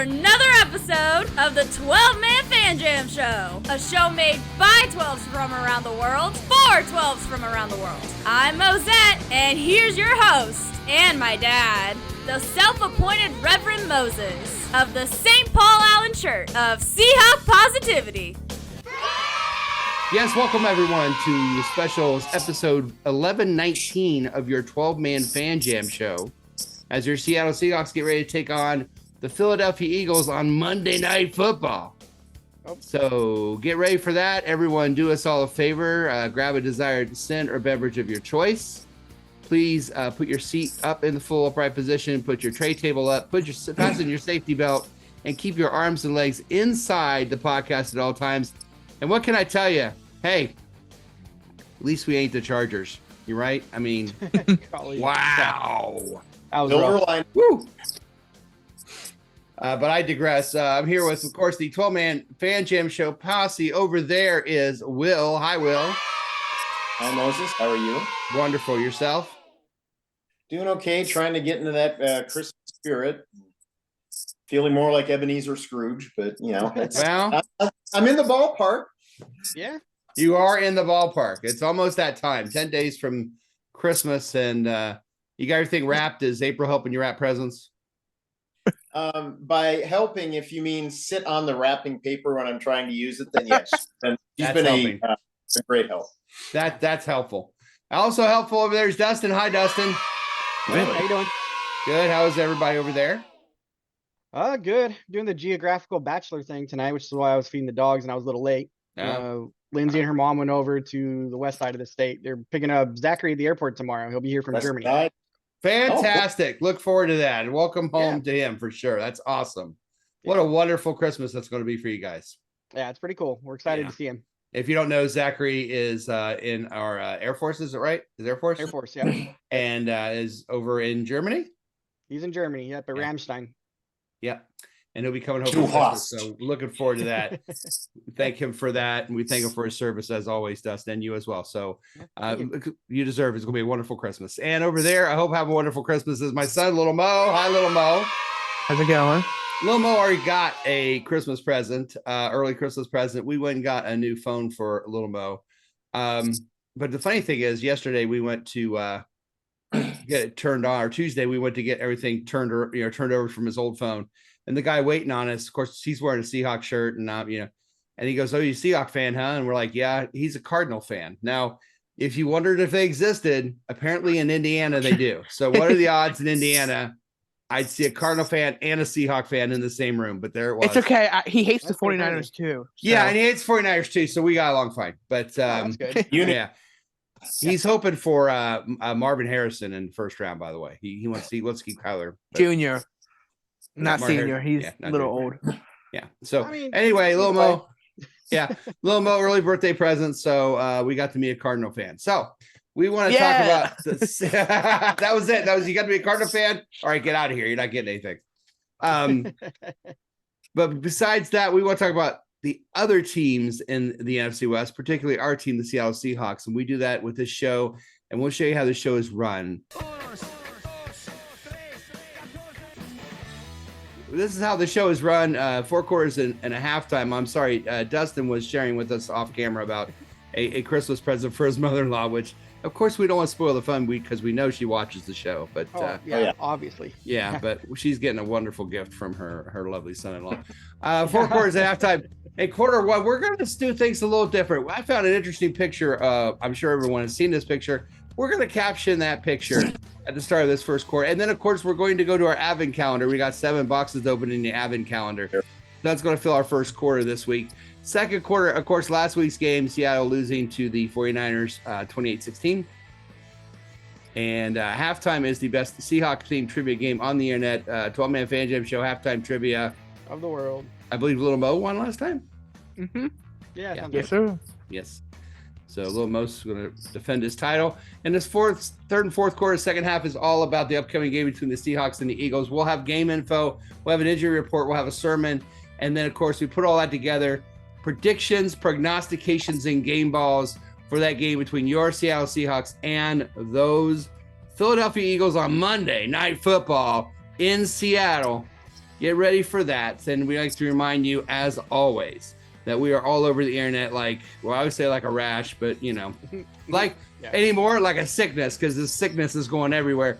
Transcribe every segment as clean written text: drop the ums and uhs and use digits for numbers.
another episode of the 12-Man Fan Jam Show, a show made by 12s from around the world for 12s from around the world. I'm Mosette, and here's your host, and my dad, the self-appointed Reverend Moses of the St. Paul Allen Church of Seahawk Positivity. Yes, welcome everyone to special episode 1119 of your 12-Man Fan Jam Show. As your Seattle Seahawks get ready to take on the Philadelphia Eagles on Monday Night Football. So get ready for that. Everyone, do us all a favor. Grab a desired scent or beverage of your choice. Please put your seat up in the full upright position. Put your tray table up. Fasten your safety belt and keep your arms and legs inside the podcast at all times. And what can I tell you? Hey, at least we ain't the Chargers. You right? I mean, wow. Silver line. Woo. But I digress. I'm here with, of course, the 12-Man Fan Jam Show posse. Over there is Will. Hi, Will. Hi, Moses. How are you? Wonderful. Yourself? Doing okay. Trying to get into that Christmas spirit. Feeling more like Ebenezer Scrooge, but, you know, Well, I'm in the ballpark. Yeah. you are in the ballpark. It's almost that time. 10 days from Christmas, and you got everything wrapped. Is April helping you wrap presents? By helping, if you mean sit on the wrapping paper when I'm trying to use it, then yes. And she's That's been a great help. That's helpful. Also helpful over there is Dustin. Hi, Dustin. Good. How you doing? Good. How is everybody over there? Good. Doing the geographical bachelor thing tonight, which is why I was feeding the dogs and I was a little late. Lindsay and her mom went over to the west side of the state. They're picking up Zachary at the airport tomorrow. He'll be here from Germany. Fantastic. Look forward to that. And welcome home to him for sure. That's awesome. What a wonderful Christmas that's going to be for you guys. Yeah, it's pretty cool. We're excited to see him. If you don't know, Zachary is in our Air Force, is it right? Is Air Force? Air Force, yeah. And is over in Germany? He's in Germany, yep, at Ramstein. Yep. And he'll be coming home for Christmas, so looking forward to that. Thank him for that, and we thank him for his service as always, Dustin, and you as well. So you deserve it. It's going to be a wonderful Christmas. And over there, I hope have a wonderful Christmas is my son, Little Mo. Hi, Little Mo. How's it going? Little Mo already got a Christmas present, early Christmas present. We went and got a new phone for Little Mo. But the funny thing is, yesterday we went to get it turned on, or Tuesday we went to get everything turned over from his old phone. And the guy waiting on us, of course, he's wearing a Seahawk shirt, and and he goes, "Oh, you a Seahawk fan, huh?" And we're like, "Yeah." He's a Cardinal fan. Now, if you wondered if they existed, apparently in Indiana they do. So, what are the odds in Indiana? I'd see a Cardinal fan and a Seahawk fan in the same room, but there it was. It's okay. He hates the 49ers too. So. Yeah, and he hates 49ers too, so we got along fine. But That's good. yeah, he's hoping for Marvin Harrison in the first round. By the way, he wants to keep Kyler Junior. Not Martin senior. He's a little old. Yeah. So I mean, anyway, Lil Mo. Yeah. Lil Mo, early birthday present. So we got to meet a Cardinal fan. So we want to talk about this. That was it. You got to be a Cardinal fan. All right, get out of here. You're not getting anything. But besides that, we want to talk about the other teams in the NFC West, particularly our team, the Seattle Seahawks. And we do that with this show, and we'll show you how the show is run. This is how the show is run, 4 quarters and a halftime. I'm sorry, Dustin was sharing with us off camera about a Christmas present for his mother-in-law, which, of course, we don't want to spoil the fun because we know she watches the show. But obviously. Yeah, but she's getting a wonderful gift from her lovely son-in-law. 4 quarters at halftime. Hey, quarter one, we're going to do things a little different. I found an interesting picture. I'm sure everyone has seen this picture. We're going to caption that picture at the start of this first quarter. And then, of course, we're going to go to our Advent calendar. We got 7 boxes open in the Advent calendar. Sure. That's going to fill our first quarter this week. Second quarter, of course, last week's game, Seattle losing to the 49ers 28-16. And halftime is the best Seahawk-themed trivia game on the internet. 12-Man Fan Jam Show halftime trivia. Of the world. I believe Little Mo won last time. Mm-hmm. Yeah. Yes, sir. Yes. So Lil Mo's is going to defend his title. And this third and fourth quarter, second half is all about the upcoming game between the Seahawks and the Eagles. We'll have game info. We'll have an injury report. We'll have a sermon. And then, of course, we put all that together. Predictions, prognostications, and game balls for that game between your Seattle Seahawks and those Philadelphia Eagles on Monday Night Football in Seattle. get ready for that. And we like to remind you, as always, that we are all over the internet like, well, I would say like a rash, but like anymore, like a sickness, because this sickness is going everywhere.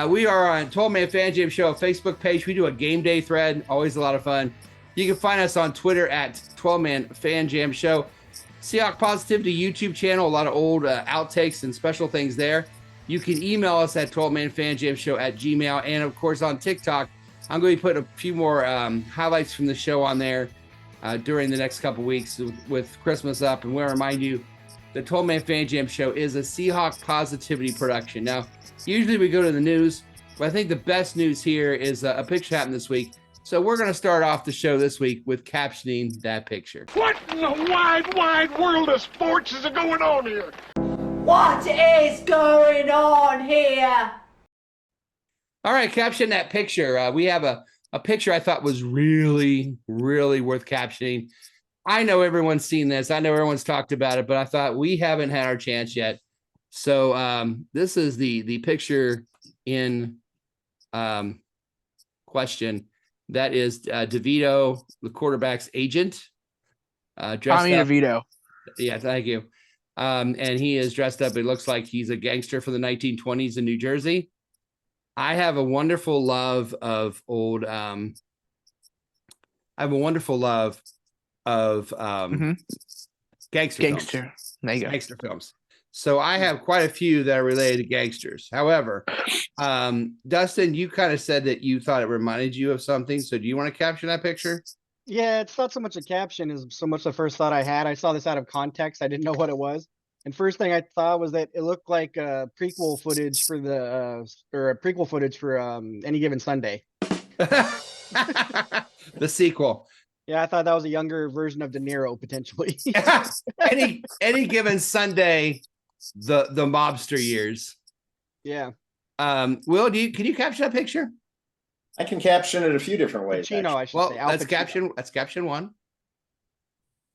We are on 12-Man Fan Jam Show Facebook page. We do a game day thread, always a lot of fun. You can find us on Twitter at 12-Man Fan Jam Show. Seahawk Positivity YouTube channel, a lot of old outtakes and special things there. You can email us at 12manfanjamshow@gmail.com. And of course on TikTok, I'm going to be putting a few more highlights from the show on there during the next couple weeks with Christmas up. And we'll remind you, the 12-Man Fan Jam Show is a Seahawk Positivity production. Now, usually we go to the news, but I think the best news here is a picture happened this week. So we're going to start off the show this week with captioning that picture. What in the wide, wide world of sports is going on here? What is going on here? All right, caption that picture. We have a picture I thought was really, really worth captioning. I know everyone's seen this. I know everyone's talked about it, but I thought we haven't had our chance yet. So this is the picture in question. That is DeVito, the quarterback's agent. Dressed Tommy up. DeVito. Yeah, thank you. And he is dressed up. It looks like he's a gangster from the 1920s in New Jersey. I have a wonderful love of old. I have a wonderful love of gangster films. There you go. Gangster films. So I have quite a few that are related to gangsters. However, Dustin, you kind of said that you thought it reminded you of something. So do you want to caption that picture? Yeah, it's not so much a caption as so much the first thought I had. I saw this out of context. I didn't know what it was. And first thing I thought was that it looked like prequel footage for Any Given Sunday. The sequel. Yeah, I thought that was a younger version of De Niro potentially. any given Sunday, the mobster years. Yeah. Will, can you caption that picture? I can caption it a few different ways. Pacino, I should Well, say. Al Pacino. let's caption one.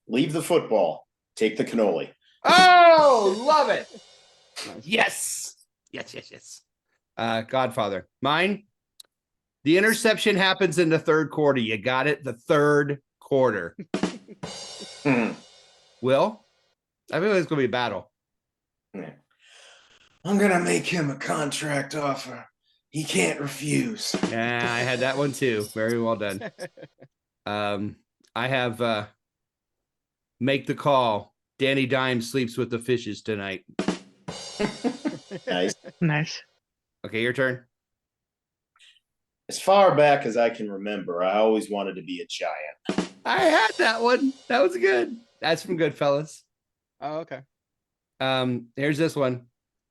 Leave the football. Take the cannoli. Oh, love it. Nice. Yes. Godfather. Mine. The interception happens in the third quarter. You got it? The third quarter. Will? I feel like it's going to be a battle. I'm going to make him a contract offer he can't refuse. Yeah, I had that one too. Very well done. I have make the call. Danny Dimes sleeps with the fishes tonight. Nice. Okay, your turn. As far back as I can remember, I always wanted to be a giant. I had that one. That was good. That's from Goodfellas. Oh, okay. Here's this one.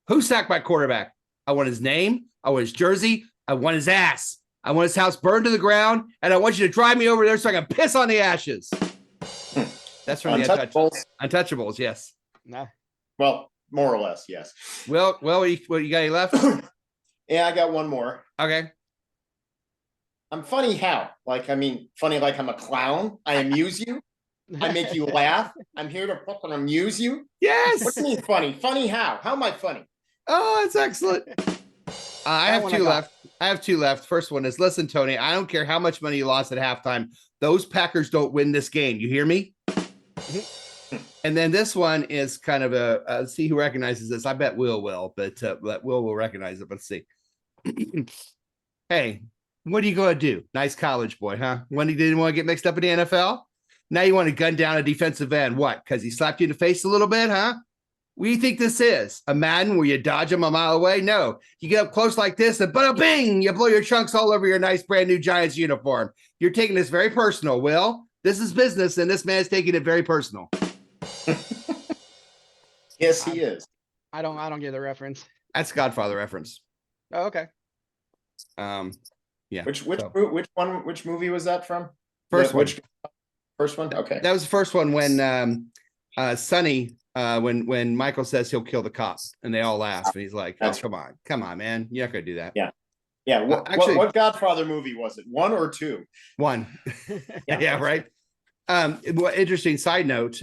Who sacked my quarterback? I want his name. I want his jersey. I want his ass. I want his house burned to the ground, and I want you to drive me over there so I can piss on the ashes. That's from Untouchables. The Untouchables, yes. Nah. Well, more or less, yes. Well, what you got any left? Yeah, I got one more. Okay. I'm funny how? Funny like I'm a clown. I amuse you. I make you laugh. I'm here to fucking amuse you. Yes. What do you mean funny? Funny how? How am I funny? Oh, that's excellent. I have two left. First one is, listen, Tony, I don't care how much money you lost at halftime. Those Packers don't win this game. You hear me? And then this one is kind of let's see who recognizes this. I bet Will will, but Will will recognize it. Let's see. Hey, what are you going to do? Nice college boy, huh? When you didn't want to get mixed up in the NFL? Now you want to gun down a defensive end. What? Because he slapped you in the face a little bit, huh? What do you think this is? A Madden where you dodge him a mile away? No. You get up close like this and bada bing, you blow your chunks all over your nice brand new Giants uniform. You're taking this very personal, Will. This is business, and this man's taking it very personal. Yes, he is. I don't get the reference. That's Godfather reference. Oh, okay. Yeah. Which movie was that from? First one. First one? Okay. That was the first one when Sonny when Michael says he'll kill the cops, and they all laugh, and he's like, "Oh, come on, man, you're not gonna do that." Yeah. What Godfather movie was it? 1 or 2? 1. Yeah, right. Interesting side note.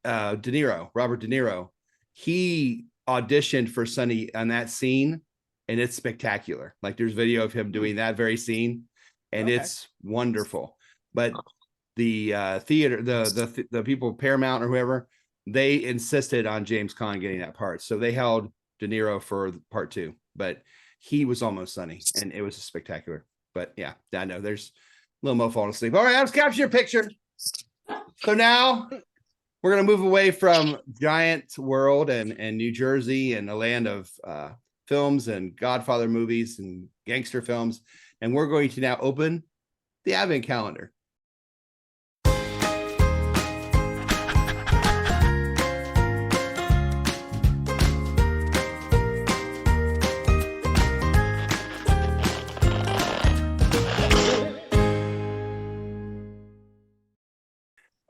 De Niro, Robert De Niro, he auditioned for Sonny on that scene and it's spectacular. Like there's video of him doing that very scene, and it's wonderful. But the theater, the people, Paramount or whoever, they insisted on James Caan getting that part, so they held De Niro for part 2. But he was almost sunny, and it was spectacular. But yeah, I know there's a little Mo falling asleep. All right, let's capture your picture. So now we're gonna move away from Giant World and New Jersey and the land of films and Godfather movies and gangster films, and we're going to now open the Advent calendar.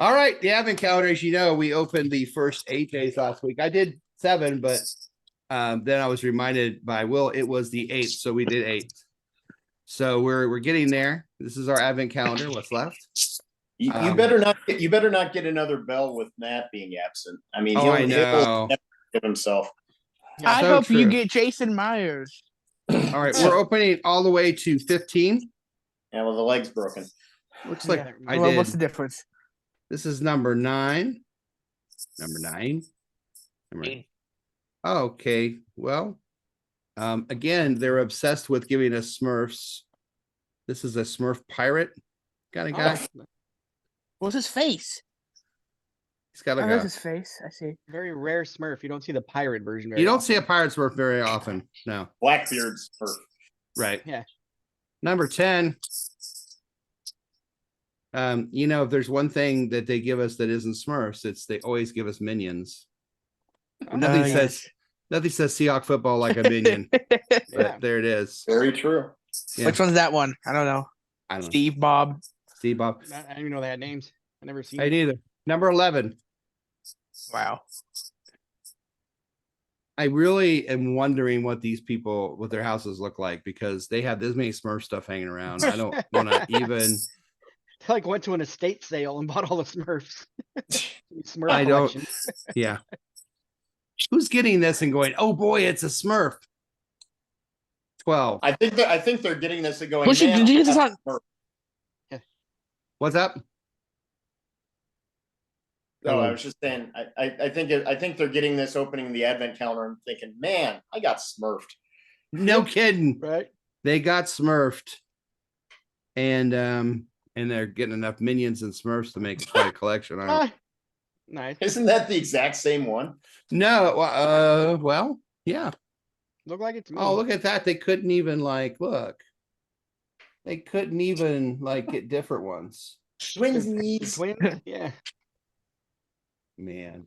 All right, the Advent calendar, as you know, we opened the first 8 days last week. I did 7, but then I was reminded by Will it was the 8th, so we did 8. So we're getting there. This is our Advent calendar. What's left? You better not get another bell with Matt being absent. I mean, I he'll know. never give himself. I so hope true. you get Jason Myers. All right, we're opening all the way to 15. Yeah, well, the leg's broken. Looks like I Well, did. what's the difference? This is number 9. Number 9. Okay, well, again, they're obsessed with giving us Smurfs. This is a Smurf pirate kind of guy. What's his face? He's got Oh, like that's a. his face. I see. Very rare Smurf. You don't see the pirate version. Very You don't often. see a pirate Smurf very often. No. Blackbeard's perfect. Right. Yeah. Number 10. If there's one thing that they give us that isn't Smurfs, it's they always give us minions. Nothing says Seahawk football like a minion. But there it is. Very true. Yeah. Which one's that one? I don't know. I don't know. Steve, Bob. Steve Bob. I didn't even know they had names. I never seen. I neither. Number 11. Wow. I really am wondering what their houses look like, because they have this many Smurf stuff hanging around. I don't want to even. They like went to an estate sale and bought all the Smurfs. Smurf I don't. collection. Yeah. Who's getting this and going, oh boy, it's a Smurf? 12. I think they're getting this and going. Did you get this on? What's up? No, I was just saying. I think they're getting this, opening the Advent calendar and thinking, man, I got Smurfed. No kidding. Right. They got Smurfed, and they're getting enough minions and Smurfs to make quite a collection. Nice. Isn't that the exact same one? No, well, yeah. Look like it's me. Oh, look at that. They couldn't even look. They couldn't even get different ones. Twinsies. Twins. Yeah. Man.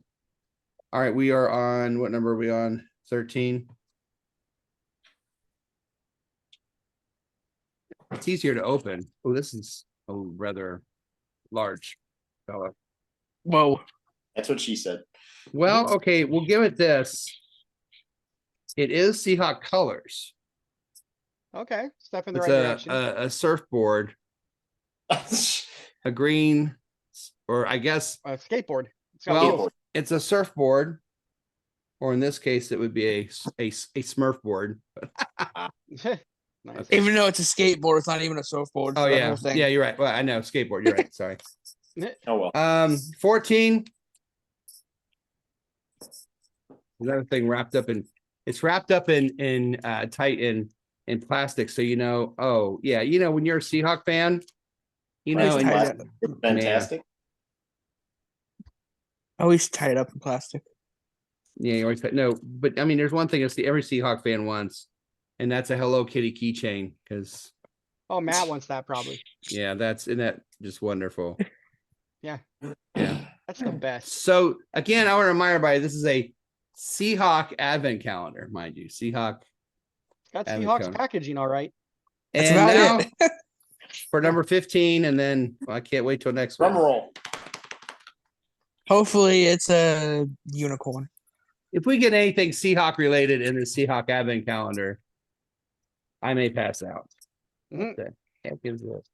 All right, we are on, what number are we on? 13. It's easier to open. Oh, this is a rather large fella. Whoa. That's what she said. Well, okay, we'll give it this. It is Seahawk colors. Okay. Step in the It's right direction. a surfboard, a green, or I guess, A skateboard. It's got well, wheels. it's a surfboard, or in this case, it would be a Smurf board. Nice. Even though it's a skateboard, it's not even a surfboard. Oh It's the yeah, whole thing. yeah, you're right. Well, I know skateboard. You're right. Sorry. Oh well. 14. Another thing wrapped up in. It's wrapped up in tight in plastic, so oh yeah, when you're a Seahawk fan, Always and tied up. It's fantastic. Always tied up in plastic. yeah, you always no, but I mean, there's one thing every Seahawk fan wants, and that's a Hello Kitty keychain, because Oh, Matt wants that probably. yeah, isn't that just wonderful? Yeah. Yeah. That's the best. So again, I want to remind everybody, this is a Seahawk Advent calendar, mind you, Seahawk. Got Advent Seahawks calendar. packaging all right. That's And now about it. for number 15, and then I can't wait till next Drum one. roll. Hopefully, it's a unicorn. If we get anything Seahawk related in the Seahawk Advent calendar, I may pass out. Mhm. What the heck is this?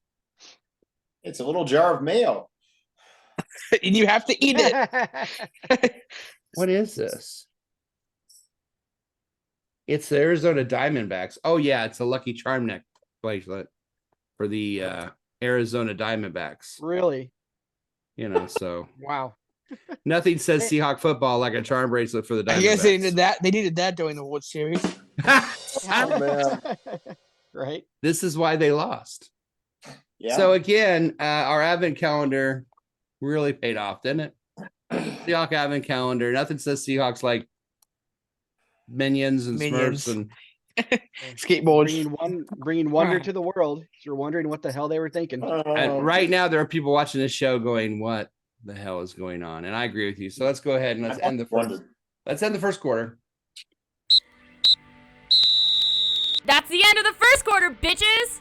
It's a little jar of mayo. And you have to eat it. What is this? It's the Arizona Diamondbacks. Oh yeah, it's a Lucky Charm neck bracelet for the Arizona Diamondbacks. Really? So Wow. nothing says Seahawk football like a charm bracelet for the Diamondbacks. I guess they needed that. They needed that during the World Series. Oh, man. Right. This is why they lost. Yeah. So again, our advent calendar really paid off, didn't it? Seahawk advent calendar. Nothing says Seahawks like Minions and Smurfs and Skateboards. Bringing wonder to the world. If you're wondering what the hell they were thinking. And right now there are people watching this show going, what the hell is going on? And I agree with you. So let's go ahead and let's end the first quarter. That's the end of the first quarter, bitches.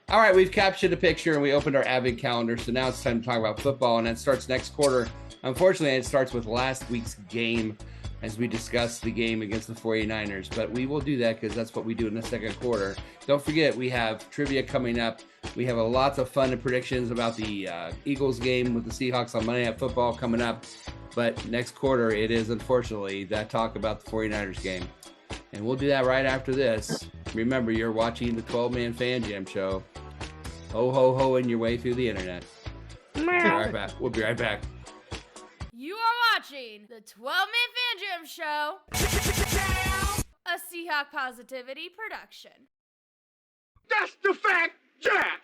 All right, we've captured a picture and we opened our advent calendar. So now it's time to talk about football, and that starts next quarter. Unfortunately, it starts with last week's game as we discuss the game against the 49ers. But we will do that because that's what we do in the second quarter. Don't forget, we have trivia coming up. We have lots of fun and predictions about the Eagles game with the Seahawks on Monday Night Football coming up. But next quarter, it is unfortunately that talk about the 49ers game. And we'll do that right after this. Remember, you're watching the 12-Man Fan Jam Show. Ho, ho, ho, in your way through the internet. We'll be right back. We'll be right back. You are watching the 12-Man Fan Jam Show, a Seahawk Positivity production. That's the fact, Jack.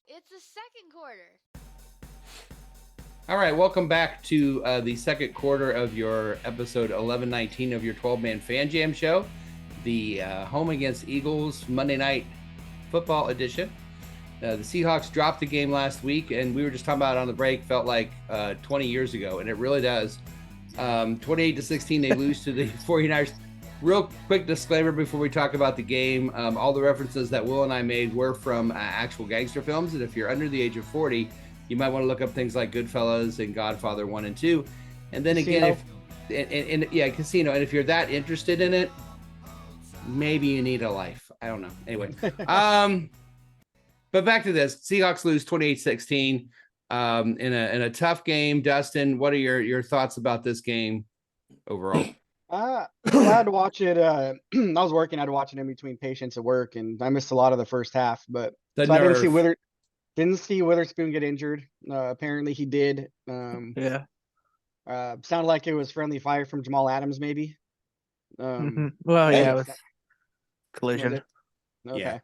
It's the second quarter. All right, welcome back to the second quarter of your episode 1119 of your 12-Man Fan Jam Show, the home against Eagles Monday Night Football edition. The Seahawks dropped the game last week, and we were just talking about it on the break, felt like 20 years ago, and it really does. 28-16, they lose to the 49ers. Real quick disclaimer before we talk about the game, all the references that Will and I made were from actual gangster films, and if you're under the age of 40, you might want to look up things like Goodfellas and Godfather 1 and 2. And then Casino. again, Casino. And if you're that interested in it, maybe you need a life. I don't know. Anyway, but back to this. Seahawks lose 28-16 in a tough game. Dustin, what are your thoughts about this game overall? I had to watch it. I was working. I had to watch it in between patients at work, and I missed a lot of the first half. But The so I nerve. didn't see Witherspoon get injured. Apparently he did. Yeah. Sounded like it was friendly fire from Jamal Adams, maybe. Well, yeah, was with collision. Okay.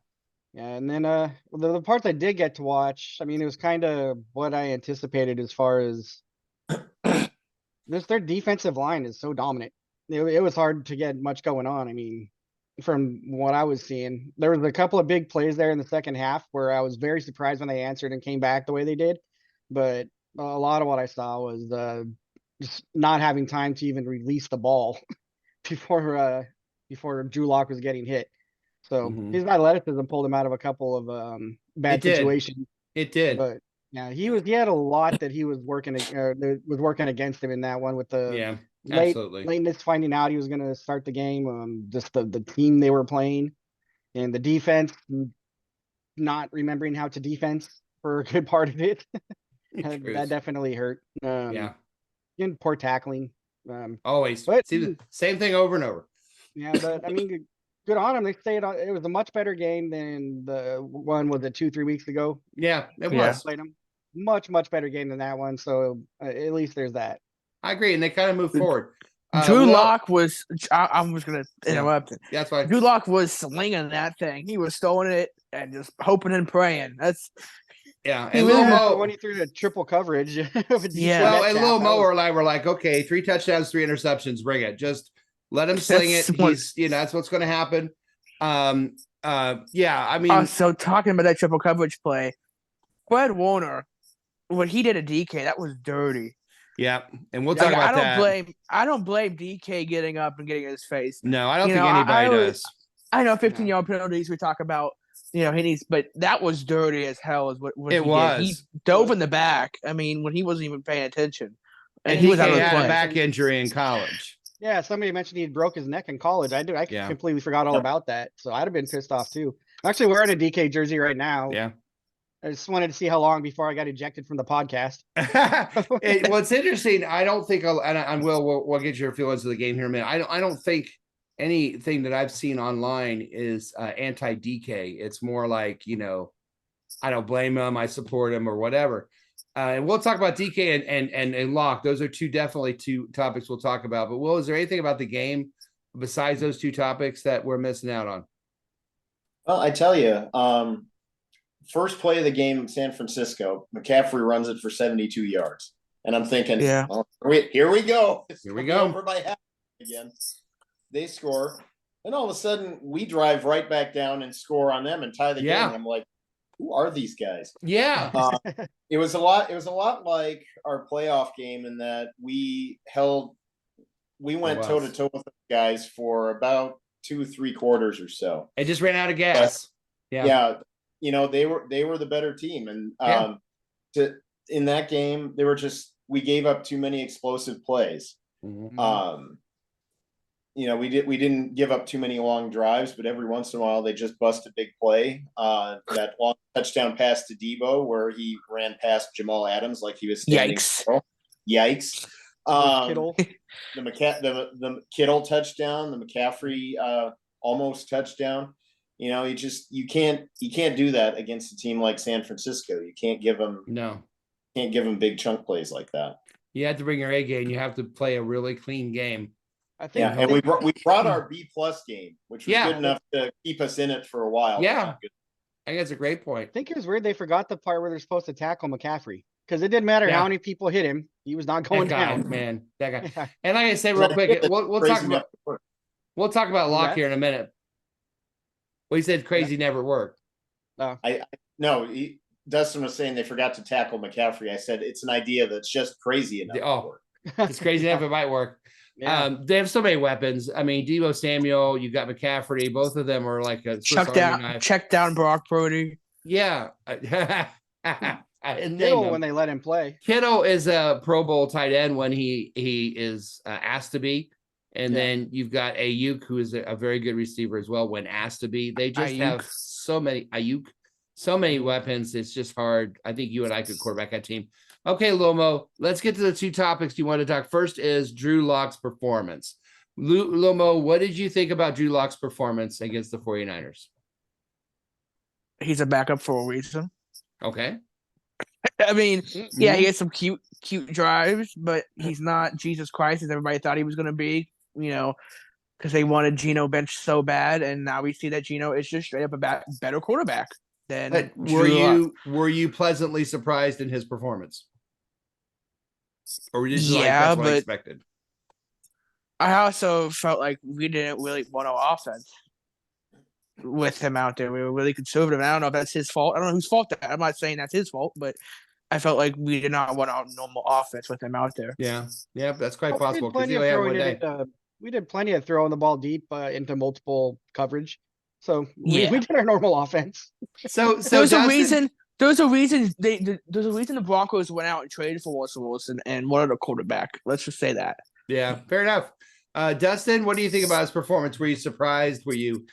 Yeah, and then the parts I did get to watch, I mean, it was kind of what I anticipated as far as their defensive line is so dominant. It was hard to get much going on. I mean, from what I was seeing, there was a couple of big plays there in the second half where I was very surprised when they answered and came back the way they did. But a lot of what I saw was just not having time to even release the ball before Drew Lock was getting hit. So his athleticism pulled him out of a couple of bad situations. It did. But yeah, he had a lot that he was working against him in that one with the lateness, finding out he was going to start the game, just the team they were playing, and the defense not remembering how to defense for a good part of it. That definitely hurt. And poor tackling. Always. But, see the same thing over and over. Yeah, but I mean, good on them. They stayed on. It was a much better game than the one was it 2-3 weeks ago. Yeah, it was. Played them. Much better game than that one. So at least there's that. I agree, and they kind of moved forward. Drew Lock was. I was going to interrupt. Yeah, that's why Drew Lock was slinging that thing. He was throwing it and just hoping and praying. That's. Yeah, and Lil Mo when he threw the triple coverage. Well, and Lil Mo and I were like, okay, 3 touchdowns, 3 interceptions, bring it. Just let him sling it. He's, that's what's going to happen. Yeah, I mean. So talking about that triple coverage play, Fred Warner, what he did at DK, that was dirty. Yeah, and we'll talk about that. I don't blame DK getting up and getting in his face. No, I don't think anybody does. I know 15-yard penalties we talk about. He needs, but that was dirty as hell. Is what it was. Did. He dove in the back. I mean, when he wasn't even paying attention, and he was had a back injury in college. Yeah, somebody mentioned he broke his neck in college. I completely forgot all about that. So I'd have been pissed off too. I'm actually wearing a DK jersey right now. Yeah. I just wanted to see how long before I got ejected from the podcast. What's interesting, I don't think, and we'll get your feelings of the game here in a minute. I don't think anything that I've seen online is anti-DK. It's more like, I don't blame him, I support him or whatever. And we'll talk about DK and Locke. Those are definitely two topics we'll talk about. But Will, is there anything about the game besides those two topics that we're missing out on? Well, I tell you, first play of the game, San Francisco, McCaffrey runs it for 72 yards. And I'm thinking, Yeah. well, here we go. Here we go. Over by half again. They score. And all of a sudden, we drive right back down and score on them and tie the game. I'm like, who are these guys? Yeah. It was a lot like our playoff game in that we went toe to toe with the guys for about 2-3 quarters or so. It just ran out of gas. Yeah. They were the better team. And in that game, we gave up too many explosive plays. Mm-hmm. We didn't give up too many long drives, but every once in a while they just bust a big play. That long touchdown pass to Debo where he ran past Jamal Adams like he was standing still. Yikes. Kittle. The Kittle touchdown, the McCaffrey almost touchdown. You can't do that against a team like San Francisco. You can't give them big chunk plays like that. You have to bring your A game. You have to play a really clean game. I think. Yeah, and we brought our B+ game, which was good enough to keep us in it for a while. Yeah, I think that's a great point. I think it was weird they forgot the part where they're supposed to tackle McCaffrey because it didn't matter how many people hit him; he was not going down. Man, that guy. Yeah. And like I said, real quick, we'll talk about Locke here in a minute. Well, he said crazy never worked. Dustin was saying they forgot to tackle McCaffrey. I said it's an idea that's just crazy enough. To work. It's crazy enough it might work. Yeah. They have so many weapons. I mean, Deebo Samuel, you got McCaffrey. Both of them are like a check down Brock Purdy. Yeah. Kittle when they let him play. Kittle is a Pro Bowl tight end when he is asked to be. And then you've got Ayuk, who is a very good receiver as well when asked to be. They just have so many weapons. It's just hard. I think you and I could quarterback that team. Okay, Lomo, let's get to the two topics you want to talk. First is Drew Lock's performance. Lomo, what did you think about Drew Lock's performance against the 49ers? He's a backup for a reason. Okay. I mean, he had some cute drives, but he's not Jesus Christ as everybody thought he was going to be, because they wanted Geno bench so bad, and now we see that Geno is just straight up a better quarterback than Were you pleasantly surprised in his performance? Or were you just that's what I expected? I also felt like we didn't really want an offense with him out there. We were really conservative. And I don't know if that's his fault. I don't know whose fault that. I'm not saying that's his fault, but I felt like we did not want our normal offense with him out there. Yeah, that's quite possible. We did plenty of throwing the ball deep into multiple coverage. So we did our normal offense. So there's a reason the Broncos went out and traded for Russell Wilson and wanted a quarterback. Let's just say that. Yeah, fair enough. Dustin, what do you think about his performance? Were you surprised? Were you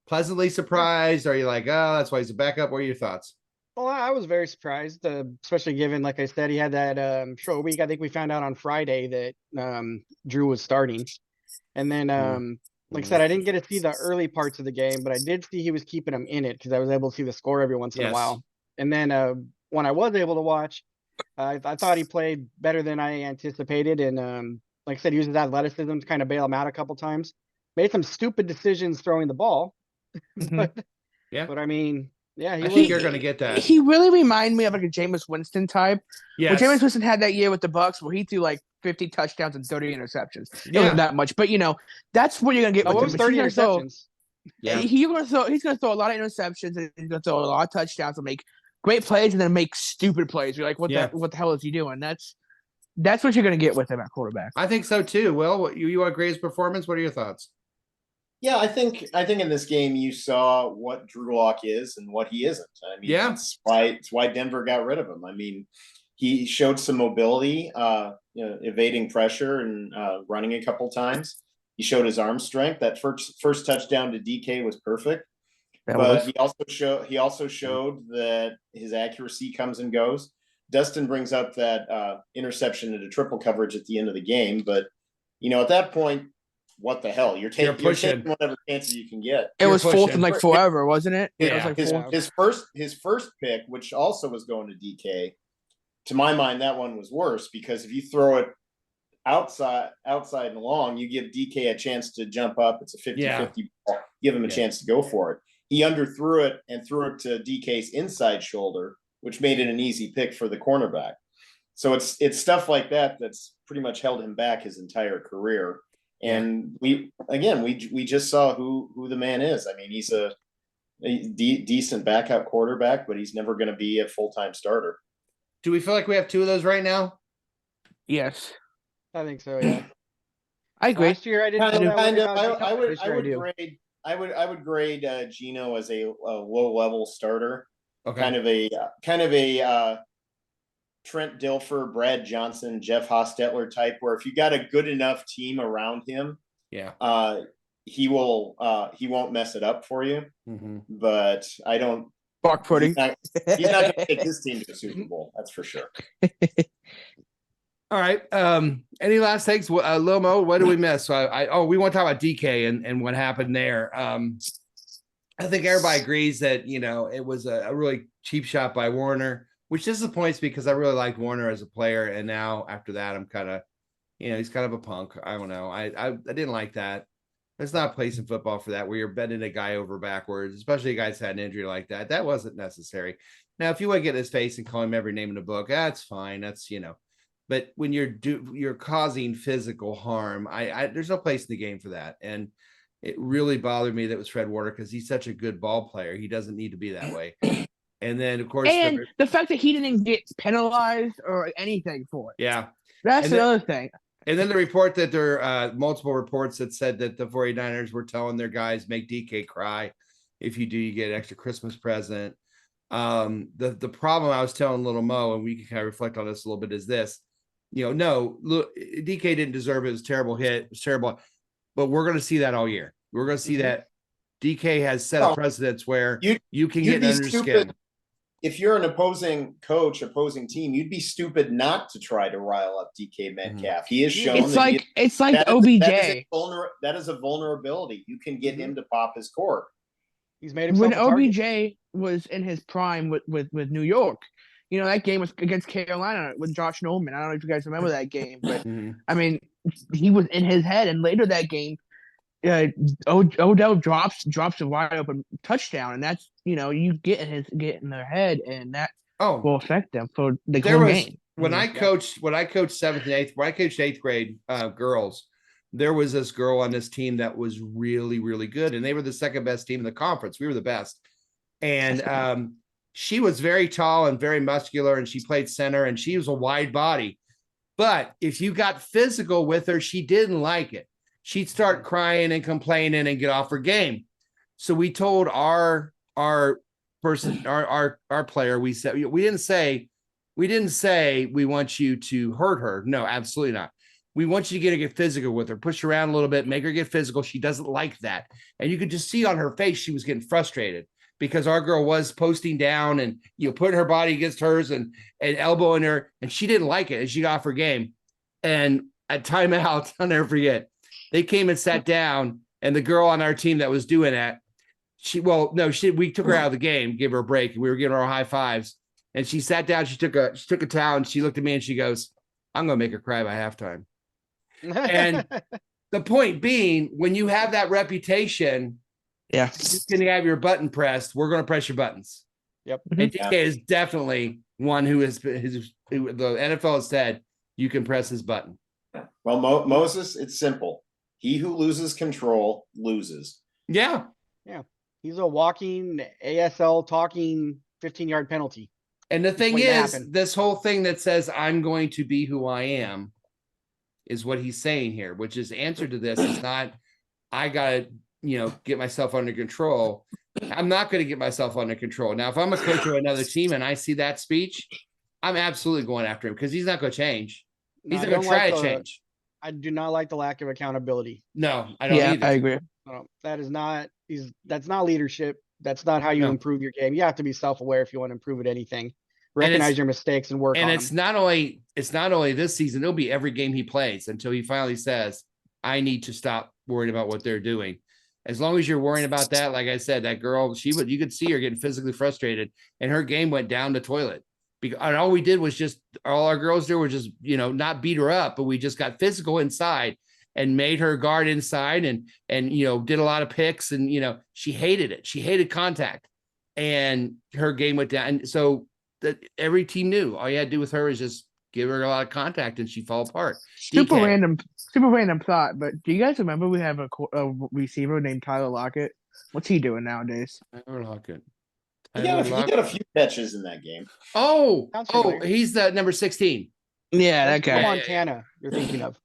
pleasantly surprised? Are you like, oh, that's why he's a backup? What are your thoughts? Well, I was very surprised, especially given, like I said, he had that short week. I think we found out on Friday that Drew was starting. And then, like I said, I didn't get to see the early parts of the game, but I did see he was keeping him in it because I was able to see the score every once in a while. And then when I was able to watch, I thought he played better than I anticipated. And like I said, he used his athleticism to kind of bail him out a couple times. Made some stupid decisions throwing the ball. But I mean, I think you're going to get that. He really reminded me of like a Jameis Winston type. Yeah, Jameis Winston had that year with the Bucks where he threw like 50 touchdowns and 30 interceptions. It wasn't that much, but that's what you're going to get with him. 30 interceptions. He's going to throw a lot of interceptions and he's going to throw a lot of touchdowns and make great plays and then make stupid plays. You're like, what the hell is he doing? That's what you're going to get with him at quarterback. I think so too. Will, you want to grade his performance? What are your thoughts? Yeah, I think in this game you saw what Drew Lock is and what he isn't. I mean, it's why Denver got rid of him. I mean, he showed some mobility, evading pressure and running a couple times. He showed his arm strength. That first touchdown to DK was perfect. But he also showed that his accuracy comes and goes. Dustin brings up that interception into triple coverage at the end of the game, but at that point, what the hell? You're taking whatever chances you can get. It was fourth and like forever, wasn't it? Yeah. It was like his first pick, which also was going to DK. To my mind, that one was worse because if you throw it outside and long, you give DK a chance to jump up. It's a 50-50 ball. Give him a chance to go for it. He underthrew it and threw it to DK's inside shoulder, which made it an easy pick for the cornerback. So it's stuff like that that's pretty much held him back his entire career. And we just saw who the man is. I mean, he's a decent backup quarterback, but he's never going to be a full-time starter. Do we feel like we have two of those right now? Yes, I think so. Yeah, I agree. Last year I didn't. I would grade Gino as a low-level starter. Okay. Kind of a Trent Dilfer, Brad Johnson, Jeff Hostetler type, where if you got a good enough team around him, he won't mess it up for you. Mm-hmm. But I don't. Bark pudding. He's not going to take his team to the Super Bowl. That's for sure. All right. Any last takes? Lil Mo, what did we miss? So we want to talk about DK and what happened there. I think everybody agrees that, it was a really cheap shot by Warner, which disappoints me because I really liked Warner as a player. And now after that, I'm kind of, he's kind of a punk. I don't know. I didn't like that. There's not a place in football for that where you're bending a guy over backwards, especially a guy's had an injury like that. That wasn't necessary. Now, if you want to get in his face and call him every name in the book, that's fine. That's, but when you're causing physical harm, there's no place in the game for that. And it really bothered me that it was Fred Warner because he's such a good ball player. He doesn't need to be that way. And then, of course, the fact that he didn't get penalized or anything for it. Yeah. That's another thing. And then the report that there are multiple reports that said that the 49ers were telling their guys, make DK cry. If you do, you get an extra Christmas present. The problem I was telling Little Mo, and we can kind of reflect on this a little bit, is this. No, look, DK didn't deserve it. It was a terrible hit. It was terrible. But we're going to see that all year. We're going to see that DK has set a precedence where you can get under skin. If you're an opposing team, you'd be stupid not to try to rile up DK Metcalf. He has shown it's like OBJ. That is a vulnerability. You can get him to pop his cork. He's made himself when OBJ was in his prime with New York. That game was against Carolina with Josh Norman. I don't know if you guys remember that game, but I mean, he was in his head. And later that game, Odell drops a wide open touchdown, and that's you get in their head, and that will affect them for the whole game. When I coached 7th and 8th, when I coached 8th grade girls, there was this girl on this team that was really, really good, and they were the second best team in the conference. We were the best, and she was very tall and very muscular, and she played center, and she was a wide body. But if you got physical with her, she didn't like it. She'd start crying and complaining and get off her game. So we told our player, we didn't say we want you to hurt her. No, absolutely not. We want you to get physical with her, push her around a little bit, make her get physical. She doesn't like that. And you could just see on her face, she was getting frustrated because our girl was posting down and putting her body against hers and elbowing her, and she didn't like it, and she got off her game. And at timeout, I'll never forget, they came and sat down, and the girl on our team that was doing that, we took her out of the game, gave her a break. We were giving her high fives, and she sat down. She took a towel, and she looked at me and she goes, "I'm going to make her cry by halftime." And the point being, when you have that reputation, you're going to have your button pressed. We're going to press your buttons. Yep. And DK is definitely one who the NFL has said you can press his button. Well, Moses, it's simple. He who loses control loses. Yeah. Yeah. He's a walking ASL talking 15-yard penalty. And the thing is, this whole thing that says I'm going to be who I am is what he's saying here, which is answer to this is not I got to, get myself under control. I'm not going to get myself under control. Now, if I'm a coach of another team and I see that speech, I'm absolutely going after him because he's not going to change. He's not going to try to change. I do not like the lack of accountability. No, I don't either. I agree. That's not leadership. That's not how you No. improve your game. You have to be self-aware if you want to improve at anything. Recognize your mistakes and work on them. It's not only this season, it'll be every game he plays until he finally says, I need to stop worrying about what they're doing. As long as you're worrying about that, like I said, that girl, you could see her getting physically frustrated, and her game went down the toilet. And all we did was all our girls did were just, not beat her up, but we just got physical inside and made her guard inside and did a lot of picks. And, she hated it. She hated contact, and her game went down. And so that every team knew all you had to do with her is just give her a lot of contact and she'd fall apart. Super random thought, but do you guys remember we have a receiver named Tyler Lockett? What's he doing nowadays? Tyler Lockett. He got a few catches in that game. Oh, he's the number 16. Yeah, that guy. Montana, you're thinking of.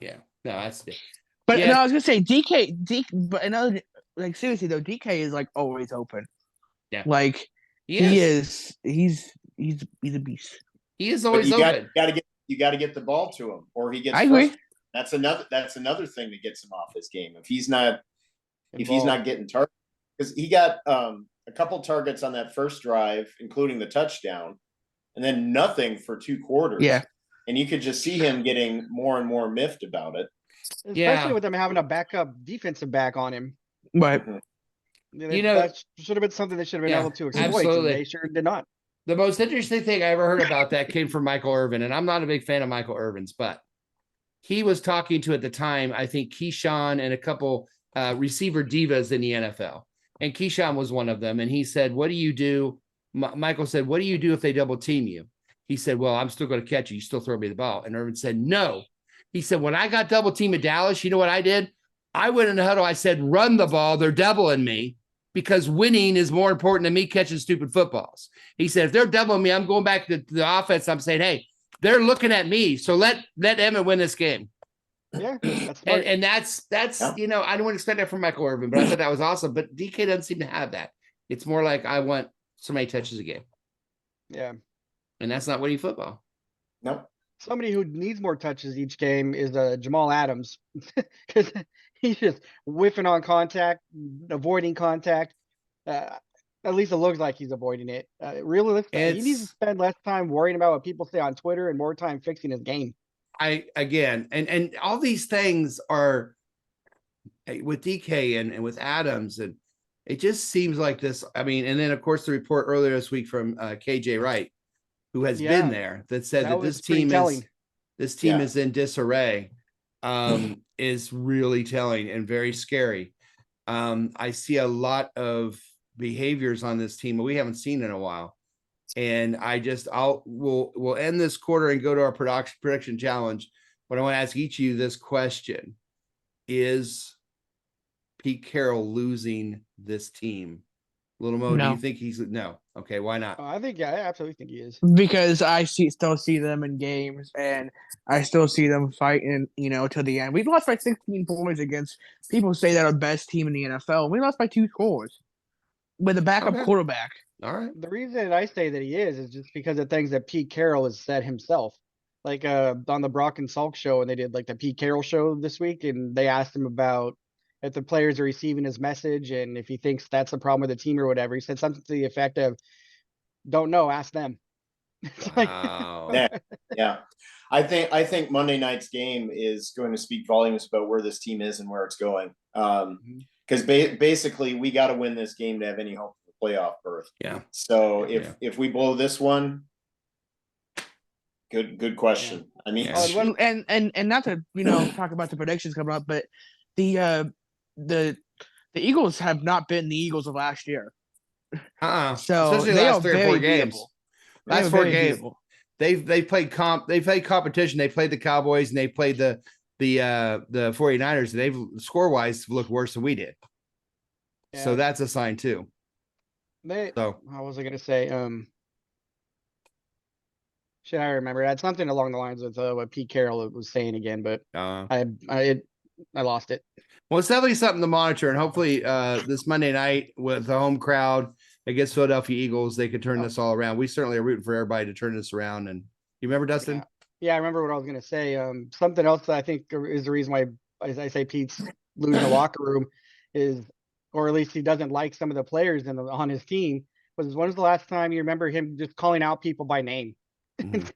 Yeah, no, that's it. But no, I was gonna say DK, but another, like, seriously though, DK is like always open. Yeah, like he's a beast. He is always open. You got to get the ball to him, or he gets. I agree. That's another thing that gets him off his game. If he's not getting targeted, because he got a couple targets on that first drive, including the touchdown, and then nothing for 2 quarters. Yeah, and you could just see him getting more and more miffed about it. Especially with them having a backup defensive back on him. Right. That should have been something they should have been able to exploit. Absolutely. They sure did not. The most interesting thing I ever heard about that came from Michael Irvin, and I'm not a big fan of Michael Irvin's, but he was talking to, at the time, I think Keyshawn and a couple receiver divas in the NFL, and Keyshawn was one of them. And he said, "What do you do?" Michael said, "What do you do if they double team you?" He said, "Well, I'm still going to catch you. You still throw me the ball." And Irvin said, "No." He said, "When I got double teamed at Dallas, you know what I did? I went in the huddle. I said, run the ball. They're doubling me, because winning is more important than me catching stupid footballs." He said, "If they're doubling me, I'm going back to the offense. I'm saying, hey, they're looking at me. So let Emmett win this game." Yeah. That's smart. And that's I don't expect that from Michael Irvin, but I thought that was awesome. But DK doesn't seem to have that. It's more like, I want so many touches a game. Yeah. And that's not winning football. Nope. Somebody who needs more touches each game is Jamal Adams, because he's just whiffing on contact, avoiding contact. At least it looks like he's avoiding it. Realistically, he needs to spend less time worrying about what people say on Twitter and more time fixing his game. And all these things are with DK and with Adams, and it just seems like this. I mean, and then of course the report earlier this week from KJ Wright, who has been there, that said that this team is in disarray, is really telling and very scary. I see a lot of behaviors on this team that we haven't seen in a while. And we'll end this quarter and go to our prediction challenge. But I want to ask each of you this question: is Pete Carroll losing this team? Little Mo, no. Do you think he's no? Okay, why not? I absolutely think he is, because I still see them in games, and I still see them fighting, till the end. We lost by 16 points against people say that our best team in the NFL. We lost by 2 scores with a backup quarterback. All right. The reason I say that he is just because of things that Pete Carroll has said himself. Like on the Brock and Salk show, and they did like the Pete Carroll show this week, and they asked him about if the players are receiving his message and if he thinks that's a problem with the team or whatever. He said something to the effect of, "Don't know, ask them." Wow. Yeah. I think Monday night's game is going to speak volumes about where this team is and where it's going. Because basically we got to win this game to have any hope of a playoff berth. Yeah. So if we blow this one, good question. Yeah. I mean, and not to talk about the predictions coming up, but the Eagles have not been the Eagles of last year. So especially the last 3 or 4 games. Last 4 games, they played competition. They played the Cowboys and they played the 49ers. They've score wise looked worse than we did. Yeah. So that's a sign too. How was I going to say? Should I remember? It had something along the lines of what Pete Carroll was saying again, but I lost it. Well, it's definitely something to monitor, and hopefully this Monday night with the home crowd against Philadelphia Eagles, they could turn this all around. We certainly are rooting for everybody to turn this around. And you remember, Dustin? Yeah, I remember what I was going to say. Something else that I think is the reason why I say Pete's losing the locker room is or at least he doesn't like some of the players on his team. When was the last time you remember him just calling out people by name and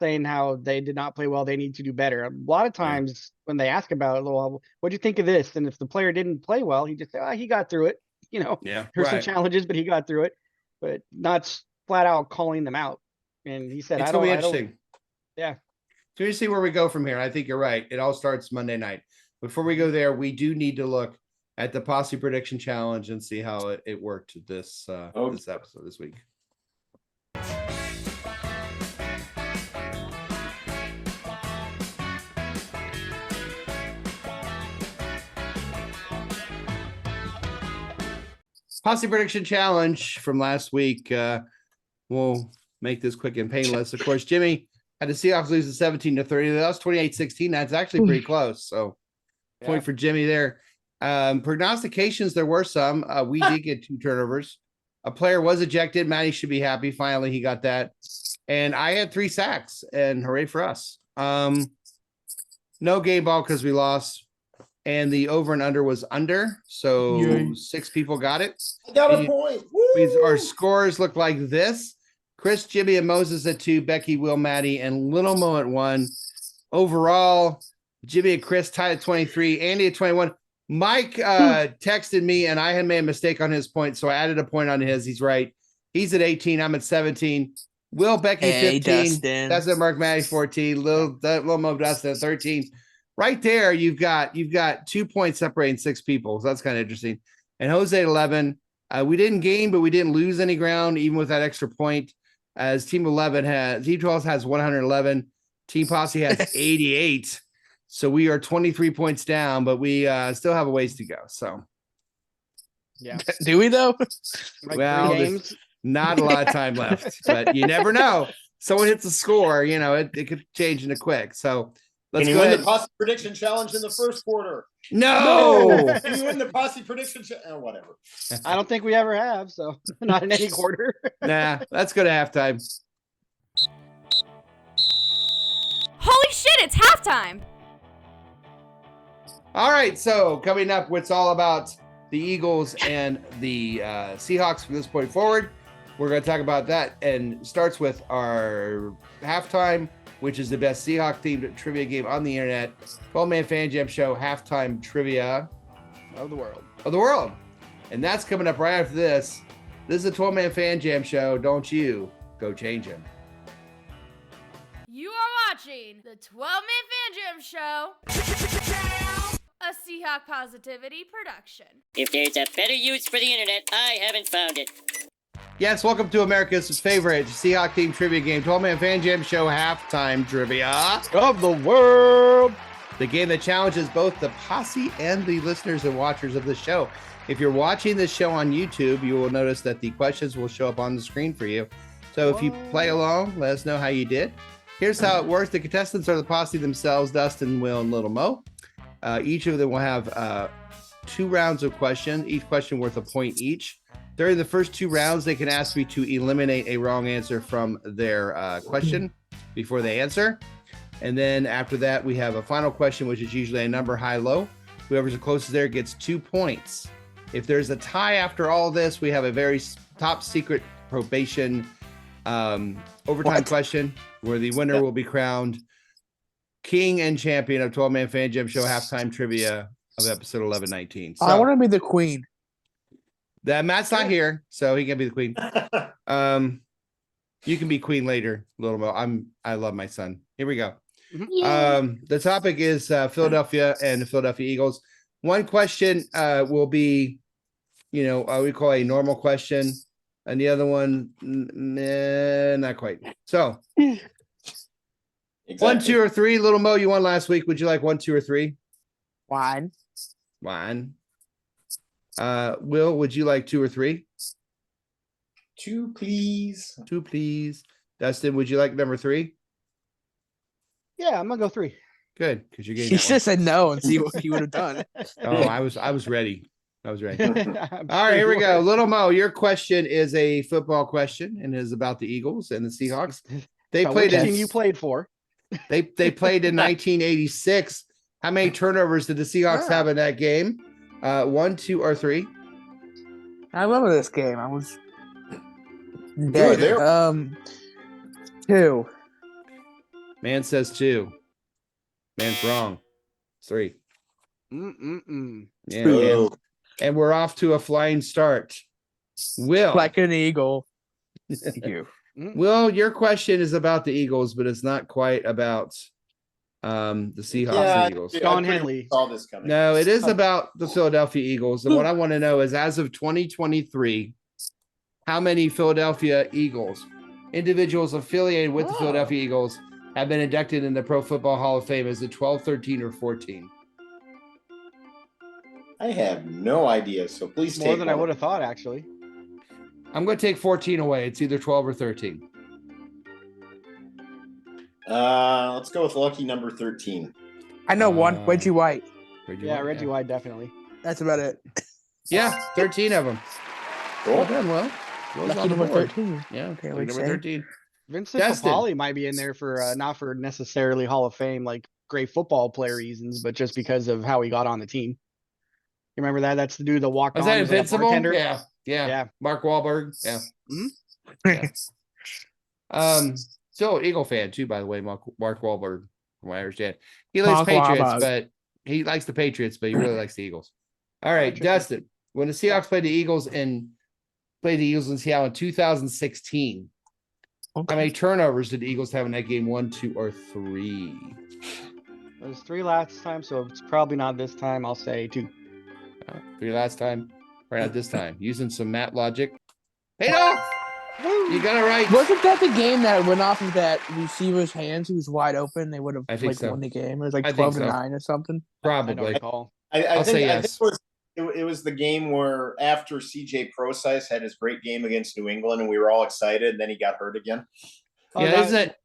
saying how they did not play well, they need to do better? A lot of times when they ask about it, well, what do you think of this? And if the player didn't play well, he just say, he got through it. There's some challenges, but he got through it. But not flat out calling them out. And he said, it's gonna be interesting. Yeah. So you see where we go from here. I think you're right. It all starts Monday night. Before we go there, we do need to look at the Posse Prediction Challenge and see how it worked this episode this week. Posse Prediction Challenge from last week. We'll make this quick and painless. Of course, Jimmy had the Seahawks lose 17-30. That was 28-16. That's actually pretty close. So point for Jimmy there. Prognostications, there were some. We did get 2 turnovers. A player was ejected. Matty should be happy. Finally, he got that. And I had 3 sacks, and hooray for us. No game ball because we lost. And the over and under was under. So 6 people got it. I got a point. Our scores look like this. Chris, Jimmy, and Moses at 2. Becky, Will, Maddie, and Little Mo at 1. Overall, Jimmy and Chris tied at 23. Andy at 21. Mike texted me, and I had made a mistake on his point, so I added a point on his. He's right. He's at 18. I'm at 17. Will, Becky, 15. Dustin. That's at Mark, Maddie, 14. Little Mo, Dustin at 13. Right there, you've got 2 points separating 6 people. So that's kind of interesting. And Jose at 11. We didn't gain, but we didn't lose any ground, even with that extra point. As Team 12 has 111. Team Posse has 88. So we are 23 points down, but we still have a ways to go. So, yeah. Do we though? Well, there's not a lot of time left, but you never know. Someone hits a score, it could change in a quick. So let's go ahead. The Posse Prediction Challenge in the first quarter. No. You win the Posse Prediction whatever. I don't think we ever have, so not in any quarter. Nah, let's go to halftime. Holy shit, it's halftime! All right, so coming up, it's all about the Eagles and the Seahawks from this point forward. We're going to talk about that, and starts with our halftime, which is the best Seahawk-themed trivia game on the internet. 12-Man Fan Jam Show halftime trivia of the world. And that's coming up right after this. This is a 12-Man Fan Jam Show. Don't you go change him. You are watching the 12-Man Fan Jam Show, a Seahawk Positivity production. If there's a better use for the internet, I haven't found it. Yes, welcome to America's favorite Seahawk-themed trivia game, 12-Man Fan Jam Show halftime trivia of the world. The game that challenges both the posse and the listeners and watchers of the show. If you're watching this show on YouTube, you will notice that the questions will show up on the screen for you. So if you play along, let us know how you did. Here's how it works. The contestants are the posse themselves, Dustin, Will, and Little Mo. Each of them will have 2 rounds of questions, each question worth a point each. During the first 2 rounds, they can ask me to eliminate a wrong answer from their question before they answer. And then after that, we have a final question, which is usually a number high-low. Whoever's the closest there gets 2 points. If there's a tie after all this, we have a very top secret probation overtime question where the winner will be crowned king and champion of 12-Man Fan Jam Show halftime trivia of episode 1119. So, I want to be the queen. That Matt's not here, so he can be the queen. You can be queen later, Little Mo. I love my son. Here we go. The topic is Philadelphia and the Philadelphia Eagles. One question will be, we call a normal question, and the other one, not quite. So, Exactly. 1, 2, or 3. Little Mo, you won last week. Would you like 1, 2, or 3? One. Will, would you like 2 or 3? 2, please. 2, please. Dustin, would you like number 3? Yeah, I'm gonna go 3. Good, because you're getting. He just said no and see what he would have done. Oh, I was ready. All right, here we go. Little Mo, your question is a football question and is about the Eagles and the Seahawks. They played Which team you played for? They played in 1986. How many turnovers did the Seahawks have in that game? 1, 2, or 3? I remember this game. I was were dead. there. 2. Man says 2. Man's wrong. 3. Yeah, Ooh. and we're off to a flying start. Will. Like an eagle. You. Will, your question is about the Eagles, but it's not quite about the Seahawks and Eagles. Don Henley. Saw this coming. No, it is about the Philadelphia Eagles. And what I want to know is, as of 2023, how many Philadelphia Eagles, individuals affiliated with the Philadelphia Eagles, have been inducted in the Pro Football Hall of Fame? Is it 12, 13, or 14? I have no idea. So please take More than I one. would have thought, actually. I'm going to take 14 away. It's either 12 or 13. Let's go with lucky number 13. I know one. Reggie White. Reggie White, definitely. That's about it. Yeah, 13 of them. Cool. Well done, Will. Will's Lucky on the number board. 13. Yeah, Okay, lucky like number say. 13. Vincent Destin. Papali might be in there for not for necessarily Hall of Fame, like great football player reasons, but just because of how he got on the team. You remember that? That's the dude that walked Was on. that as, like, a Invincible? bartender. Yeah. Mark Wahlberg. Yeah. Mhm. Yeah. Still an Eagle fan too, by the way. Mark Wahlberg, from what I understand. He likes Mark Patriots, Wahlberg. but he likes the Patriots, but he really likes the Eagles. All right, Interesting. Dustin. When the Seahawks played the Eagles in Seattle in 2016, how many turnovers did the Eagles have in that game? 1, 2, or 3? It was 3 last time, so it's probably not this time. I'll say 2. 3 last time, right at this time. Using some math logic. Paid off! You got it right. Wasn't that the game that went off of that receiver's hands? He was wide open. They would have I think like so. won the game. It was like I think 12-9 or something. I don't Probably. recall. I'll say I yes. think it was the game where after CJ Procise had his great game against New England and we were all excited, and then he got hurt again. Oh, Yeah, isn't that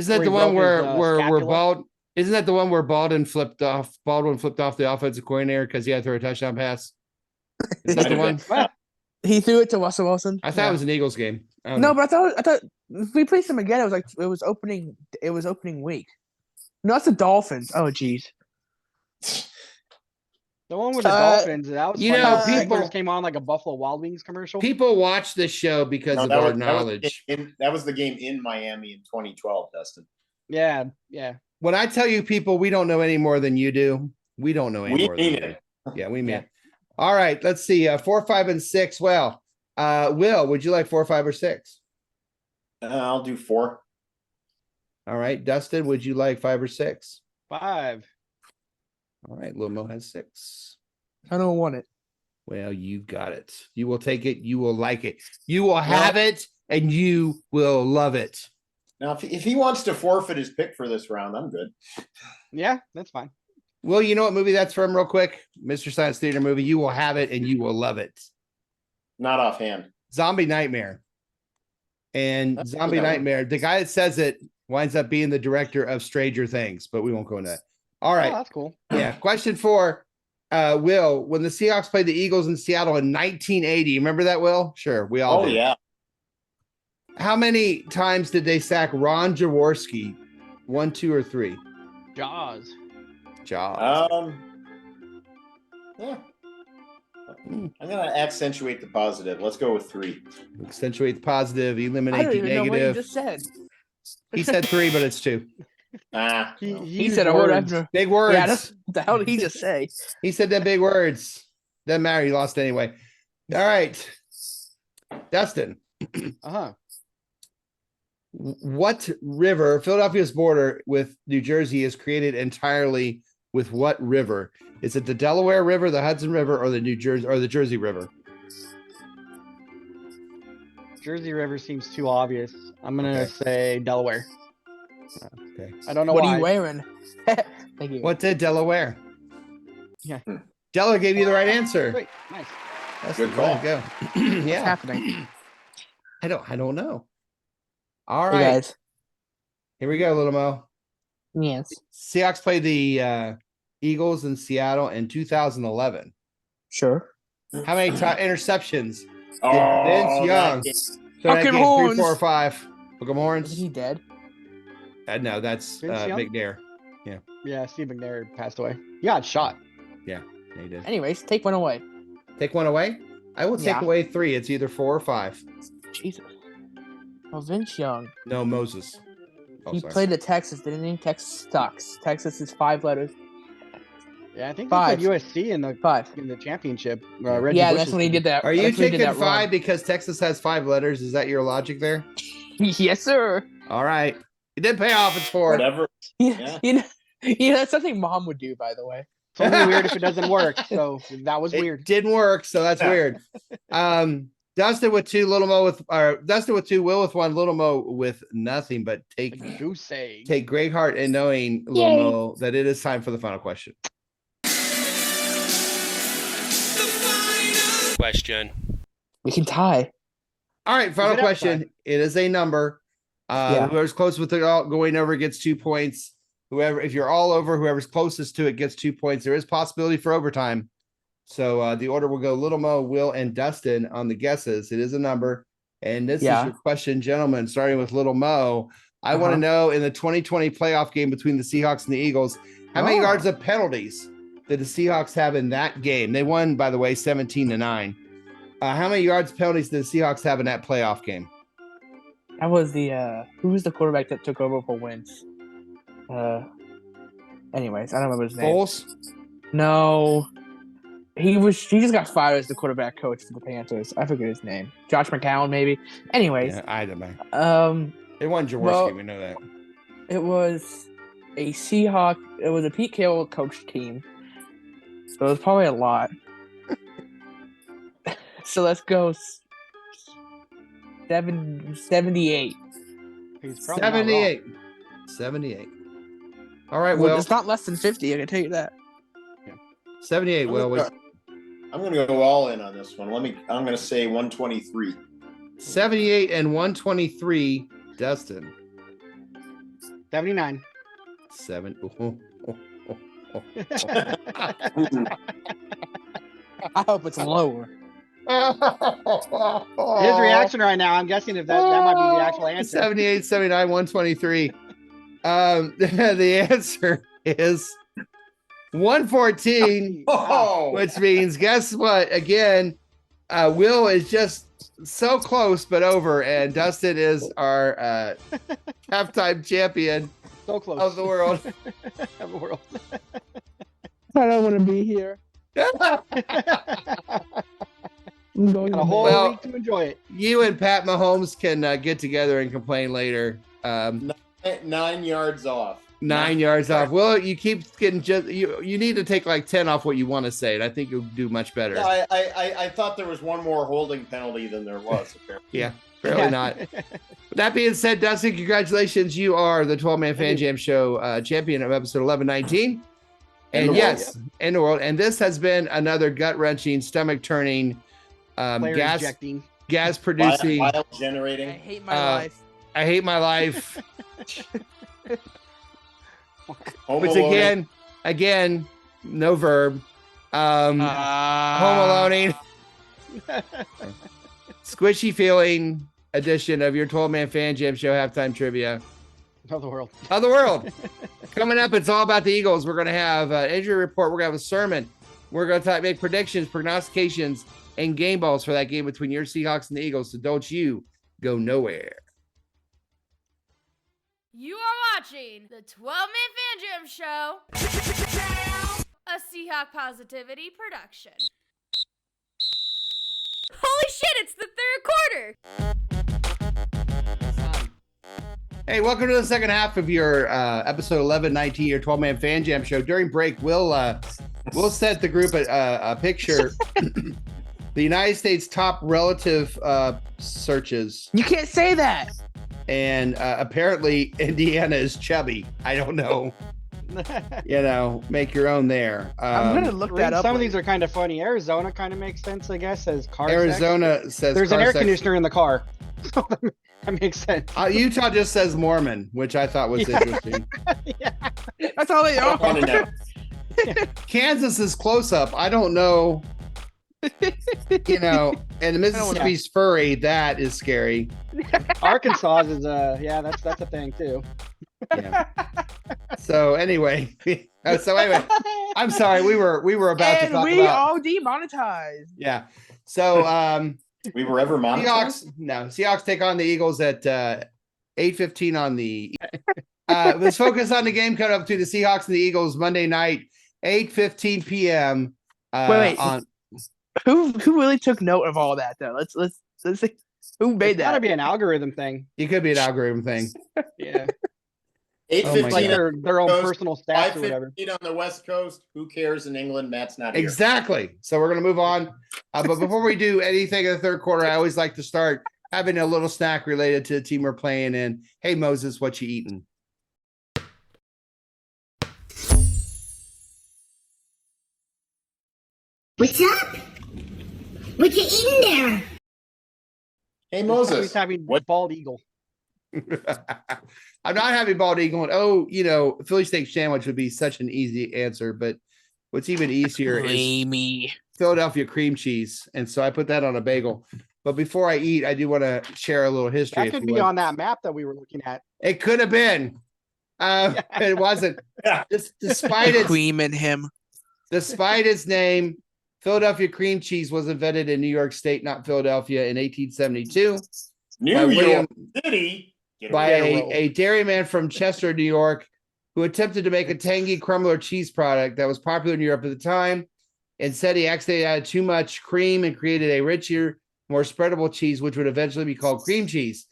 where the he one broke where his, scapula? Baldwin? Isn't that the one where Baldwin flipped off the offensive coordinator because he had to throw a touchdown pass? Is that the one? He threw it to Russell Wilson. I thought it was an Eagles game. I don't No, know. but I thought if we played them again, it was opening week. No, that's the Dolphins. Oh, geez. The one with the Dolphins. That was you funny. know, The people- Steelers came on like a Buffalo Wild Wings commercial. People watch this show because No, of that our was- knowledge. That was the game in Miami in 2012, Dustin. Yeah. When I tell you people, we don't know any more than you do. We don't know any We more than mean you do. it. Yeah, we mean Yeah. it. All right, let's see. 4, 5, and 6. Well, Will, would you like 4, 5, or 6? I'll do 4. All right, Dustin, would you like 5 or 6? 5. All right, Lil Mo has 6. I don't want it. Well, you got it. You will take it. You will like it. You will have it, and you will love it. Now, if he wants to forfeit his pick for this round, I'm good. Yeah, that's fine. Will, you know what movie that's from real quick? Mr. Science Theater movie. You will have it, and you will love it. Not offhand. Zombie Nightmare. And That's Zombie that one. Nightmare, the guy that says it winds up being the director of Stranger Things, but we won't go into that. All Oh, right. that's cool. Yeah. Question 4. Will, when the Seahawks played the Eagles in Seattle in 1980, remember that, Will? Sure, we all Oh, do. yeah. How many times did they sack Ron Jaworski? 1, 2, or 3? Jaws. Job. Yeah. I'm gonna accentuate the positive. Let's go with 3. Accentuate the positive, I eliminate don't the even know what you negative. just said. He said 3, but it's 2. He He said a word after. Big words. Yeah, that's what the hell did he just say? He said them big words. Doesn't matter. He lost anyway. All right. Dustin, Uh-huh. what river, Philadelphia's border with New Jersey is created entirely with what river? Is it the Delaware River, the Hudson River, or the Jersey River? Jersey River seems too obvious. I'm gonna Okay. say Delaware. Okay. I don't know What why. are you wearing? Thank you. What did Delaware? Yeah. Delaware gave you the right answer. Great. Nice. That's Good way call. to go. What's Yeah. happening? I don't know. All Hey right. guys. Here we go, Little Mo. Yes. Seahawks played the Eagles in Seattle in 2011. Sure. How many interceptions? Oh, Vince that Young. game. So that Fucking game, 3, horns. 4, or 5. Hook 'em Is horns. he dead? No, that's Vince Young? McNair. Yeah, Steve McNair passed away. He got shot. Yeah. Yeah, he did. Anyways, take one away. Take one away? I will take away 3. It's either 4 or 5. Jesus. Oh, Vince Young. No, Moses. Oh, He sorry. played at Texas, didn't he? Texas sucks. Texas is 5 letters. Yeah, I think 5. they put USC in the 5. championship. Yeah. Reggie Yeah, Bush's that's when he team. did that. Are you that's when he taking did that 5 run. because Texas has 5 letters? Is that your logic there? Yes, sir. All right. It did pay off. It's 4. Whatever. Yeah. That's something Mom would do, by the way. It's only weird if it doesn't work. So that was It weird. didn't work, so that's Yeah. weird. Dustin with 2, Dustin with 2, Will with 1, Little Mo with nothing. But take Goose egg. great heart in knowing, Little Mo, that it is time for the final question. Question. We can tie. All right, final Is it question. outside? It is a number. Whoever's close with it all going over gets 2 points. If you're all over, whoever's closest to it gets 2 points. There is possibility for overtime. So the order will go Little Mo, Will, and Dustin on the guesses. It is a number. And this is your question, gentlemen, starting with Little Mo. I want to know, in the 2020 playoff game between the Seahawks and the Eagles, how many yards of penalties did the Seahawks have in that game? They won, by the way, 17-9. How many yards penalties did the Seahawks have in that playoff game? That was who was the quarterback that took over for Wentz? Anyways, I don't remember his name. Foles? No. He just got fired as the quarterback coach for the Panthers. I forget his name. Josh McCown, maybe. Anyways. Yeah, I don't know. It wasn't Jaworski, we know that. It was a Seahawk. It was a Pete Carroll coach team. So it was probably a lot. So let's go 78. He's probably not wrong. 78. All right, Well, Will. it's not less than 50, I can tell you that. 78, Will. I'm gonna go all in on this one. I'm gonna say 123. 78 and 123, Dustin. 79. 7. I hope it's lower. His reaction right now, I'm guessing if that might be the actual answer. 78, 79, 123. The answer is 114, which means, guess what? Again, Will is just so close, but over, and Dustin is our halftime champion So close. of the world. Of the world. I don't want to be here. I'm going Got a whole Well- week to enjoy it. You and Pat Mahomes can get together and complain later. 9 yards off. 9 yards off. Well, you keep getting you need to take like 10 off what you want to say, and I think you'll do much better. Yeah, I thought there was one more holding penalty than there was. Apparently. Yeah, apparently not. With that being said, Dustin, congratulations. You are the 12-man Fan Jam Show champion of episode 1119. And yes, in the world. And this has been another gut-wrenching, stomach-turning, Player ejecting. gas-producing. Wild I generating. hate my life. I hate my life. Home Which Alone. again, no verb. Home Aloneing. Squishy feeling edition of your 12-man Fan Jam Show halftime trivia. Of the world. Of the world. Coming up, it's all about the Eagles. We're going to have an injury report. We're going to have a sermon. We're going to make predictions, prognostications, and game balls for that game between your Seahawks and the Eagles. So don't you go nowhere. You are watching the 12-Man Fan Jam Show, a Seahawk Positivity production. Holy shit, it's the third quarter! Hey, welcome to the second half of your episode 1119, your 12-man Fan Jam Show. During break, we'll set the group a picture. The United States top relative searches. You can't say that. And apparently Indiana is chubby. I don't know. Make your own there. I'm gonna look that up. Some of these are kind of funny. Arizona kind of makes sense, I guess, as car sex. Arizona says There's an car air sex. conditioner in the car. So that makes sense. Utah just says Mormon, which I thought was interesting. That's all they I are. want to know. Kansas is close up. I don't know. And the Mississippi's furry. That is scary. Arkansas is that's a thing too. Yeah. So anyway, I I'm sorry. We were about to talk we about. all demonetized. Yeah. So We were ever monetized? Seahawks take on the Eagles at 8:15 on the. Let's focus on the game coming up to the Seahawks and the Eagles Monday night, 8:15 p.m. Wait. On. Who really took note of all that though? Let's see who made It's that. gotta be an algorithm thing. It could be an algorithm thing. Yeah. 8:15 Like their own Coast, personal stats or whatever. 5:15 on the West Coast. Who cares in England? Matt's not here. Exactly. So we're going to move on. But before we do anything in the third quarter, I always like to start having a little snack related to the team we're playing in. Hey, Moses, what you eating? What's up? What you eating there? Hey, Moses. He's having What? bald eagle. I'm not having bald eagle. And, Philly steak sandwich would be such an easy answer. But what's even easier is Philadelphia cream cheese. And so I put that on a bagel. But before I eat, I do want to share a little history. That could be on that map that we were looking at. It could have been. It wasn't. Despite its cream in him. Despite its name, Philadelphia cream cheese was invented in New York State, not Philadelphia, in 1872 New York City. by a dairyman from Chester, New York, who attempted to make a tangy crumbler cheese product that was popular in Europe at the time. Instead, he accidentally added too much cream and created a richer, more spreadable cheese, which would eventually be called cream cheese.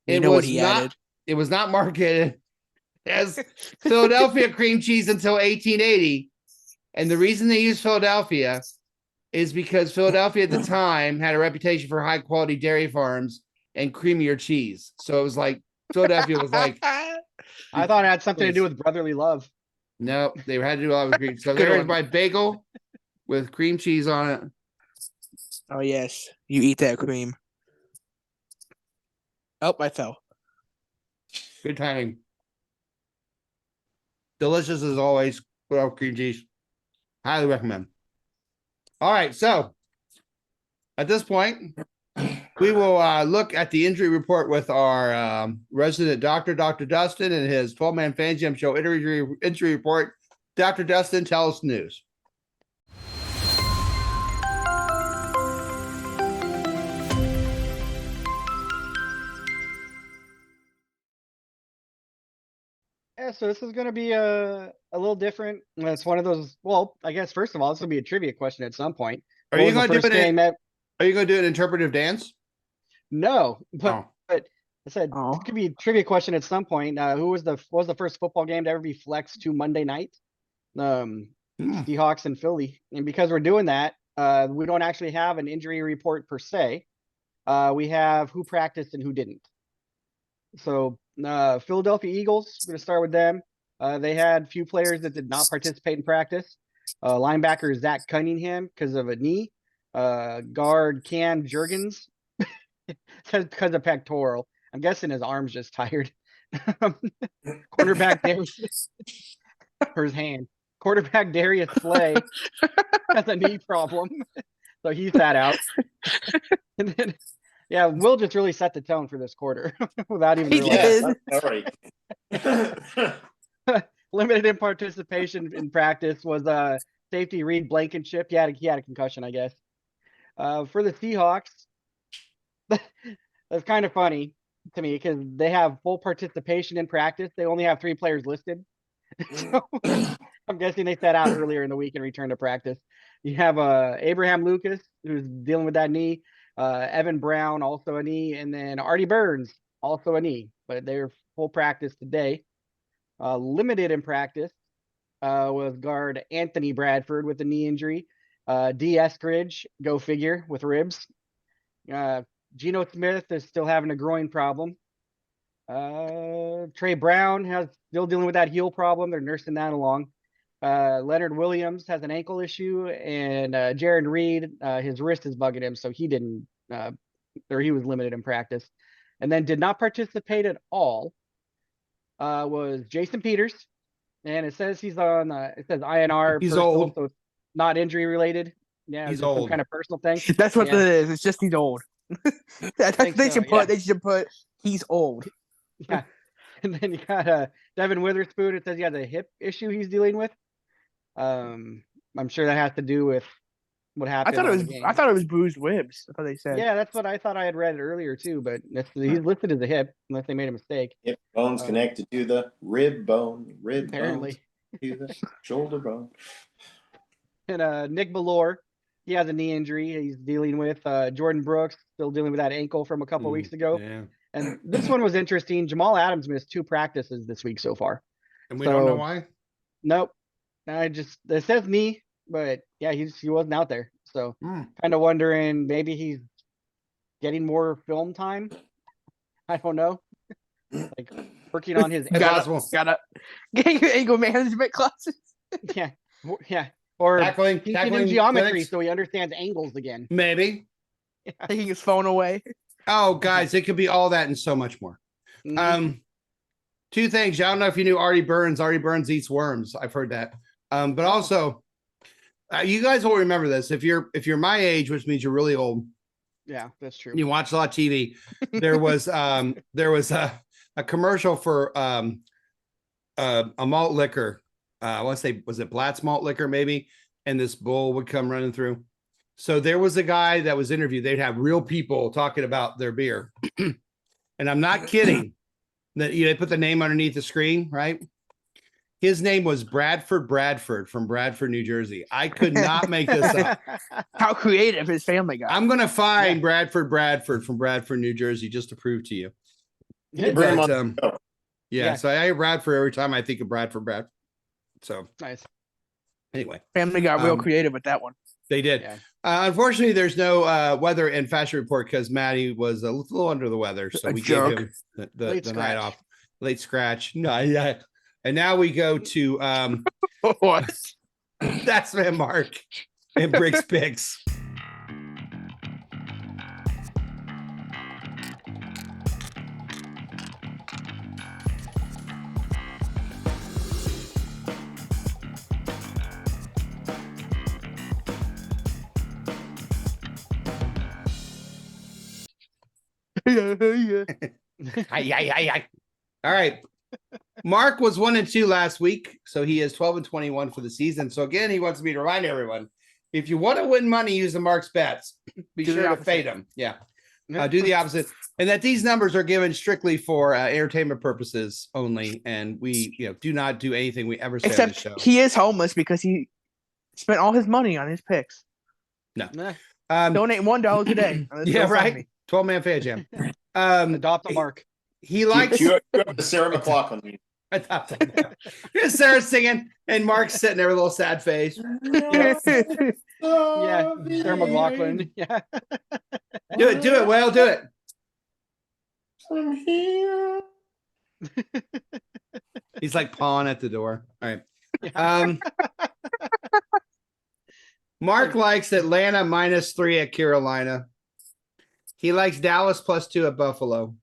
It was not marketed as Philadelphia cream cheese until 1880. And the reason they used Philadelphia is because Philadelphia at the time had a reputation for high quality dairy farms and creamier cheese. So it was like Philadelphia was like. I thought it had something to do with brotherly love. No, they had to do a lot with cream. So there's my bagel with cream cheese on it. Oh yes, you eat that cream. Oh, I fell. Good timing. Delicious as always without cream cheese. Highly recommend. All right, so at this point, we will look at the injury report with our resident doctor, Dr. Dustin, and his 12-man Fan Jam Show injury report. Dr. Dustin, tell us the news. Yeah, so this is going to be a little different. It's one of those. Well, I guess first of all, this will be a trivia question at some point. Are you going to do an interpretive dance? No, but I said it could be a trivia question at some point. Who was the first football game to ever be flexed to Monday night? Seahawks and Philly. And because we're doing that, we don't actually have an injury report per se. We have who practiced and who didn't. So Philadelphia Eagles, we're going to start with them. They had few players that did not participate in practice. Linebacker Zach Cunningham because of a knee. Guard Cam Jurgens because of pectoral. I'm guessing his arm's just tired. Cornerback Darius for his hand. Quarterback Darius Slay has a knee problem, so he sat out. And then, yeah, Will just really set the tone for this quarter without even realizing. Limited in participation in practice was safety Reed Blankenship. He had a concussion, I guess. For the Seahawks, that's kind of funny to me because they have full participation in practice. They only have 3 players listed. So I'm guessing they sat out earlier in the week and returned to practice. You have Abraham Lucas, who's dealing with that knee. Evan Brown, also a knee. And then Artie Burns, also a knee. But they're full practice today. Limited in practice was guard Anthony Bradford with a knee injury. D. Eskridge, go figure, with ribs. Geno Smith is still having a groin problem. Trey Brown has still dealing with that heel problem. They're nursing that along. Leonard Williams has an ankle issue, and Jaron Reed, his wrist is bugging him, so he didn't, or he was limited in practice. And then did not participate at all was Jason Peters, and it says he's on. It says INR. He's personal, old, so it's not injury related. Yeah, he's it's some old. kind of personal thing. That's what it is. It's just he's old. They should put he's old. Yeah. And then you got Devin Witherspoon. It says he has a hip issue he's dealing with. I'm sure that has to do with what happened. I thought it was bruised ribs. That's what they said. Yeah, that's what I thought I had read earlier too, but he's listed as a hip unless they made a mistake. Hip bone's connected to the rib bone. Rib bone Apparently. to the shoulder bone. And Nick Ballore, he has a knee injury he's dealing with. Jordan Brooks still dealing with that ankle from a couple weeks ago. Yeah. And this one was interesting. Jamal Adams missed 2 practices this week so far. And we don't know why? Nope. It says knee, but yeah, he wasn't out there. So kind of wondering maybe he's getting more film time. I don't know. Like working on his gotta get your ankle management classes. Yeah. Or tackling geometry clinics. so he understands angles again. Maybe. Taking his phone away. Oh, guys, it could be all that and so much more. Mhm. 2 things. I don't know if you knew Artie Burns. Artie Burns eats worms. I've heard that. But also, you guys will remember this. If you're my age, which means you're really old. Yeah, that's true. You watch a lot of TV. There was a commercial for a malt liquor. I want to say, was it Blatt's malt liquor maybe? And this bull would come running through. So there was a guy that was interviewed. They'd have real people talking about their beer. And I'm not kidding. That they put the name underneath the screen, right? His name was Bradford from Bradford, New Jersey. I could not make this up. How creative his family got. I'm going to find Bradford from Bradford, New Jersey, just to prove to you. Yeah, so I hear Bradford every time I think of Bradford. So nice. Anyway, family got real creative with that one. They did. Yeah. Unfortunately, there's no weather and fashion report because Maddie was a little under the weather, so we gave him the night off. Late scratch. No, yeah. And now we go to what? That's man Mark and Bricks Picks. All right. Mark was 1-2 last week, so he is 12-21 for the season. So again, he wants me to remind everyone: if you want to win money, use the Mark's bets. Be sure to fade them. Yeah, do the opposite, and that these numbers are given strictly for entertainment purposes only, and we do not do anything we ever say on the show. He is homeless because he spent all his money on his picks. No, donate $1 today. Yeah, right. 12-man fan jam. Adopt a Mark. He likes you the Sarah McLachlan. Sarah's singing, and Mark's sitting there with a little sad face. Yeah, Sarah McLachlan. Yeah, do it. Well, do it. I'm here. He's like pawing at the door. All right. Mark likes Atlanta -3 at Carolina. He likes Dallas +2 at Buffalo.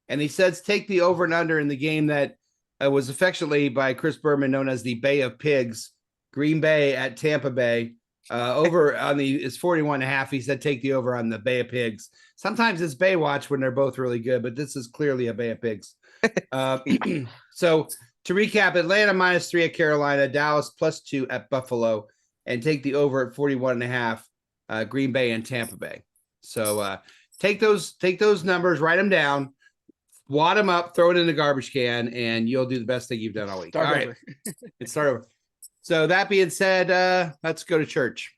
And he says take the over and under in the game that was affectionately by Chris Berman known as the Bay of Pigs, Green Bay at Tampa Bay. Over on is 41.5. He said take the over on the Bay of Pigs. Sometimes it's Baywatch when they're both really good, but this is clearly a Bay of Pigs. So to recap, Atlanta -3 at Carolina, Dallas +2 at Buffalo, and take the over at 41.5, Green Bay and Tampa Bay. So take those numbers, write them down, wad them up, throw it in the garbage can, and you'll do the best thing you've done all week. Start all over. Right, let's start over. So that being said, let's go to church.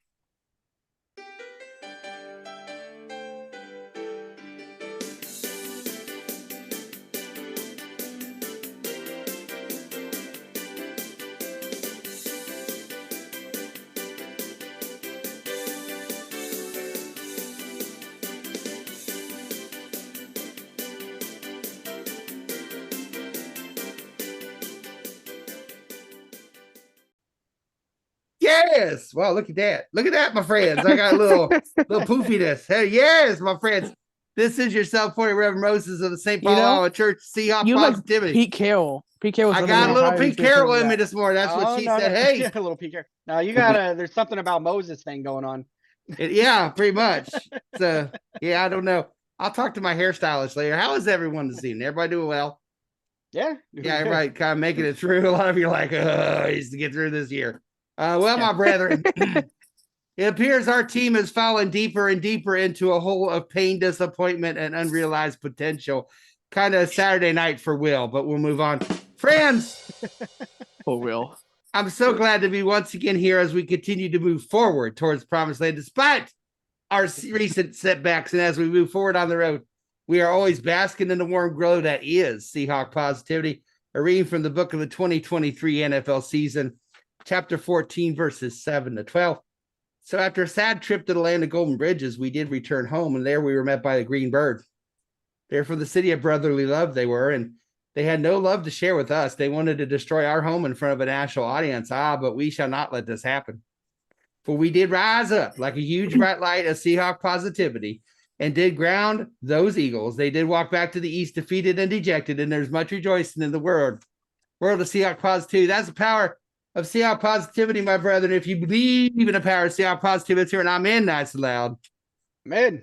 Yes. Well, look at that. Look at that, my friends. I got a little poofiness. Hey, yes, my friends. This is your self-appointed Reverend Moses of the St. Paul Church Seahawk Positivity. Pete Carroll. I got a little Pete Carroll in me this morning. That's what she said. Hey, a little Pete Carroll. Now you gotta. There's something about Moses thing going on. Yeah, pretty much. So yeah, I don't know. I'll talk to my hairstylist later. How is everyone this evening? Everybody doing well? Yeah. Yeah, everybody kind of making it through. A lot of you are like, oh, I used to get through this year. Well, my brethren, it appears our team has fallen deeper and deeper into a hole of pain, disappointment, and unrealized potential. Kind of Saturday night for Will, but we'll move on. Friends, Oh, Will. I'm so glad to be once again here as we continue to move forward towards promised land, despite our recent setbacks. And as we move forward on the road, we are always basking in the warm glow that is Seahawk positivity. A reading from the book of the 2023 NFL season, chapter 14, verses 7 to 12. So after a sad trip to the land of golden bridges, we did return home, and there we were met by the green bird. They're from the city of brotherly love, they were, and they had no love to share with us. They wanted to destroy our home in front of a national audience. But we shall not let this happen. For we did rise up like a huge bright light of Seahawk positivity and did ground those Eagles. They did walk back to the east defeated and dejected, and there's much rejoicing in the world of Seahawk positivity. That's the power of Seahawk positivity, my brethren. If you believe in the power of Seahawk positivity, it's here, and I'm in nice and loud. Mid.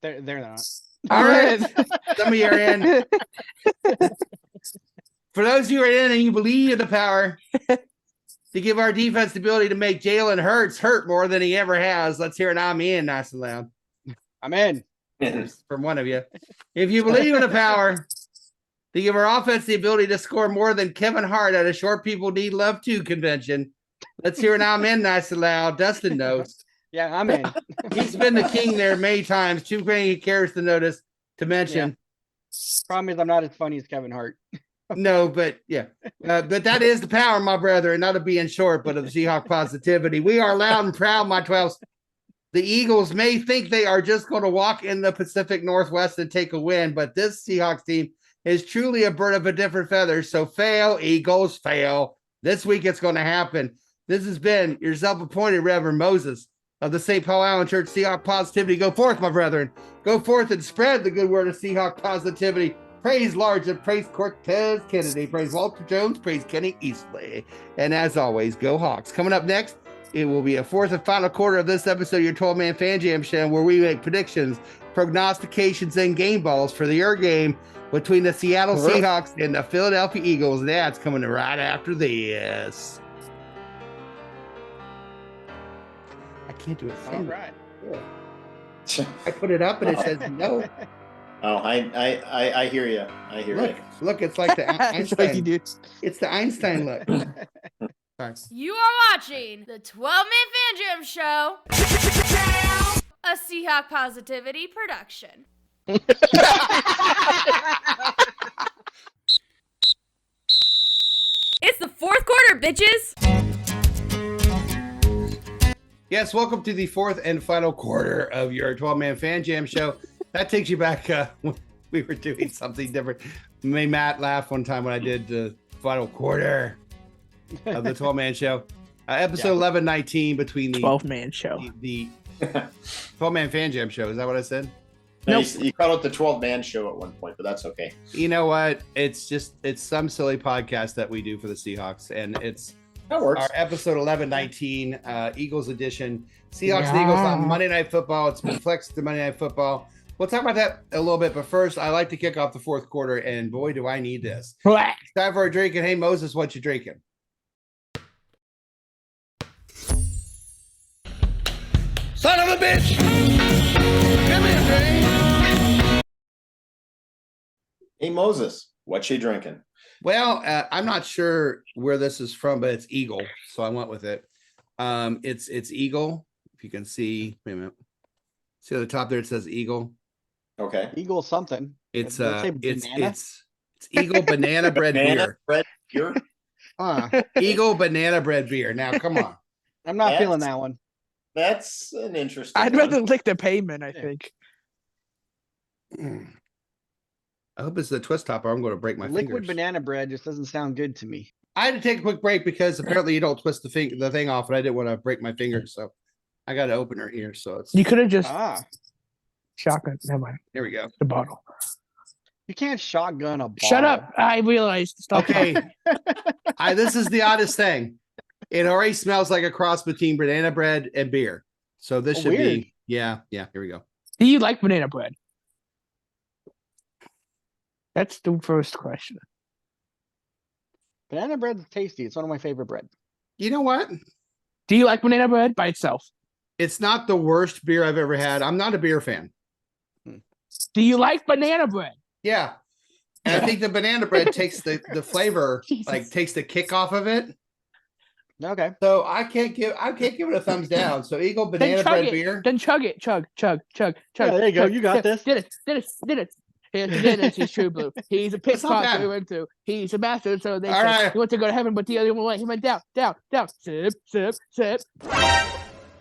They're not. All right. Some of you are in. For those of you who are in and you believe in the power to give our defense the ability to make Jalen Hurts hurt more than he ever has, let's hear it. I'm in nice and loud. I'm in. From one of you. If you believe in the power to give our offense the ability to score more than Kevin Hart at a Short People Need Love 2 convention, let's hear it. I'm in nice and loud. Dustin knows. Yeah, I'm in. He's been the king there many times. Too many cares to notice to mention. Yeah. Problem is, I'm not as funny as Kevin Hart. No, but yeah. But that is the power, my brother, and not of being short, but of Seahawk positivity. We are loud and proud, my 12s. The Eagles may think they are just going to walk in the Pacific Northwest and take a win, but this Seahawks team is truly a bird of a different feather. So fail, Eagles, fail. This week it's going to happen. This has been your self-appointed Reverend Moses of the St. Paul Island Church. Seahawk positivity. Go forth, my brethren. Go forth and spread the good word of Seahawk positivity. Praise Largent, praise Cortez Kennedy, praise Walter Jones, praise Kenny Eastley. And as always, go Hawks. Coming up next, it will be a fourth and final quarter of this episode of your 12-man Fan Jam show, where we make predictions, prognostications, and game balls for your game between the Seattle Seahawks and the Philadelphia Eagles. That's coming right after this. I can't do it. All right. I put it up and it says no. Oh, I hear you. I hear you. Look, it's like the Einstein. It's the Einstein look. Sorry. You are watching the 12-Man Fan Jam Show, a Seahawk Positivity production. It's the fourth quarter, bitches. Yes, welcome to the fourth and final quarter of your 12-man Fan Jam show. That takes you back when we were doing something different. Made Matt laugh one time when I did the final quarter of the 12-man show. Episode 1119 between the 12-man show. The 12-man Fan Jam show. Is that what I said? No, you called it the 12-man show at one point, but that's okay. You know what? It's some silly podcast that we do for the Seahawks, and it's that works. Our episode 1119, Eagles edition. Seahawks and Eagles on Monday Night Football. It's been flexed to Monday Night Football. We'll talk about that a little bit, but first, I like to kick off the fourth quarter, and boy, do I need this. It's time for a drinking. Hey, Moses, what you drinking? Son of a bitch! Come here, Dave. Hey, Moses, what you drinking? Well, I'm not sure where this is from, but it's Eagle, so I went with it. It's Eagle. If you can see, wait a minute. See at the top there, it says Eagle. Okay. Eagle something. It's Eagle banana bread beer. Bread beer. Eagle banana bread beer. Now, come on. I'm not feeling that one. That's an interesting. I'd rather lick the pavement, I think. I hope it's the twist top or I'm going to break my Liquid fingers. banana bread just doesn't sound good to me. I had to take a quick break because apparently you don't twist the thing off, and I didn't want to break my fingers, so I got an opener here. So it's You could have just shotgun. Never mind. Here we go. The bottle. You can't shotgun a bottle. Shut up! I realized. Stop. Okay. This is the oddest thing. It already smells like a cross between banana bread and beer. So this should be yeah. Here we go. Do you like banana bread? That's the first question. Banana bread's tasty. It's one of my favorite bread. You know what? Do you like banana bread by itself? It's not the worst beer I've ever had. I'm not a beer fan. Do you like banana bread? Yeah. And I think the banana bread takes the flavor, like takes the kick off of it. Okay. So I can't give it a thumbs down. So Eagle banana bread beer. Then chug it. Chug. Yeah, there you go. You got this. Did it. Here's the Dennis. He's true blue. He's a pit spot that we went to. He's a bastard. So they said he went to go to heaven, but the other one went. He went down. Sip.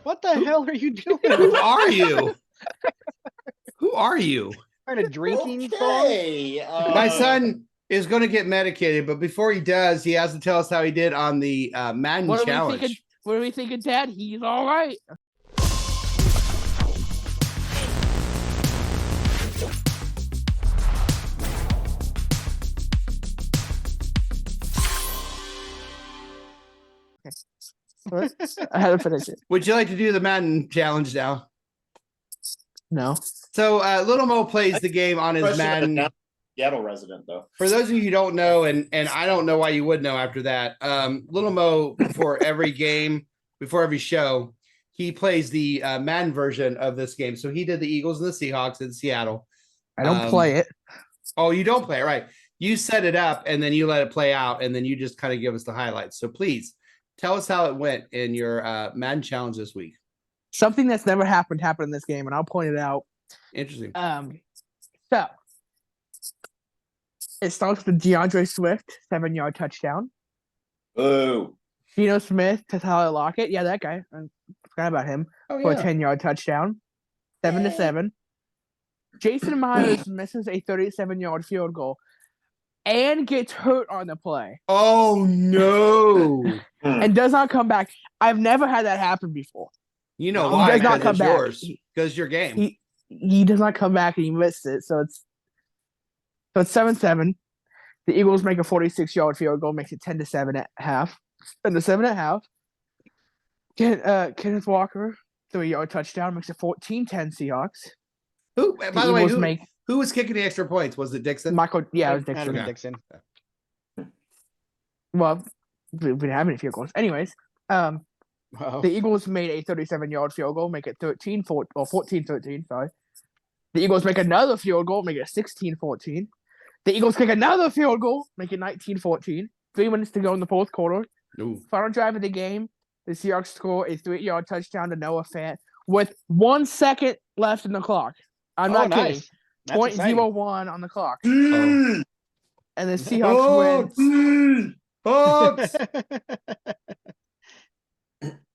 What the hell are you doing? Who are you? Who are you? Trying to drinking Okay. My son is going to get medicated, but before he does, he has to tell us how he did on the Madden challenge. What are we thinking, Dad? He's all right. I had to finish it. Would you like to do the Madden challenge now? No. So Little Mo plays the game on his Madden. Seattle resident, though. For those of you who don't know, and I don't know why you would know after that, Little Mo, before every game, before every show, he plays the Madden version of this game. So he did the Eagles and the Seahawks in Seattle. I don't play it. Oh, you don't play it, right? You set it up, and then you let it play out, and then you just kind of give us the highlights. So please, tell us how it went in your Madden challenge this week. Something that's never happened in this game, and I'll point it out. Interesting. So it starts with DeAndre Swift, 7-yard touchdown. Oh. Geno Smith to Tyler Lockett. Yeah, that guy. I forgot about him for a 10-yard touchdown. 7-7. Jason Myers misses a 37-yard field goal and gets hurt on the play. Oh no! And does not come back. I've never had that happen before. You know He why? does not come it's back. yours. Because your game. He does not come back and he missed it. So it's 7-7. The Eagles make a 46-yard field goal, makes it 10-7 at half. And the 7 at half. Kenneth Walker, 3-yard touchdown, makes it 14-10 Seahawks. Who? By the way, Eagles who was kicking the extra points? Was it Dixon? Michael, yeah, it was Dixon. Well, we didn't have any field goals. Anyways, the Eagles made a 37-yard field goal, make it 14-13, sorry. The Eagles make another field goal, make it 16-14. The Eagles kick another field goal, make it 19-14. 3 minutes to go in the fourth quarter. Ooh. Final drive of the game, the Seahawks score a 3-yard touchdown to Noah Fant with 1 second left in the clock. I'm not kidding. 0.01 on the clock. And the Seahawks win. Hawks!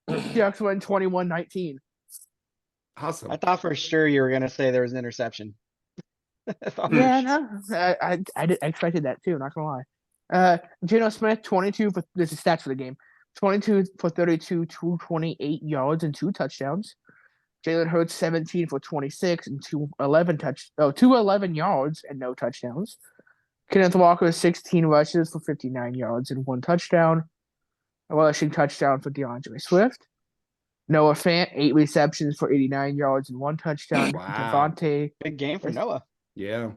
Seahawks win 21-19. Awesome. I thought for sure you were going to say there was an interception. I expected that too, not going to lie. Geno Smith, 22 for this is stats for the game. 22 for 32, 228 yards and 2 touchdowns. Jalen Hurts, 17 for 26 and 211 yards and no touchdowns. Kenneth Walker, 16 rushes for 59 yards and 1 touchdown. A rushing touchdown for DeAndre Swift. Noah Fant, 8 receptions for 89 yards and 1 touchdown. Wow. Big game for Noah. Yeah.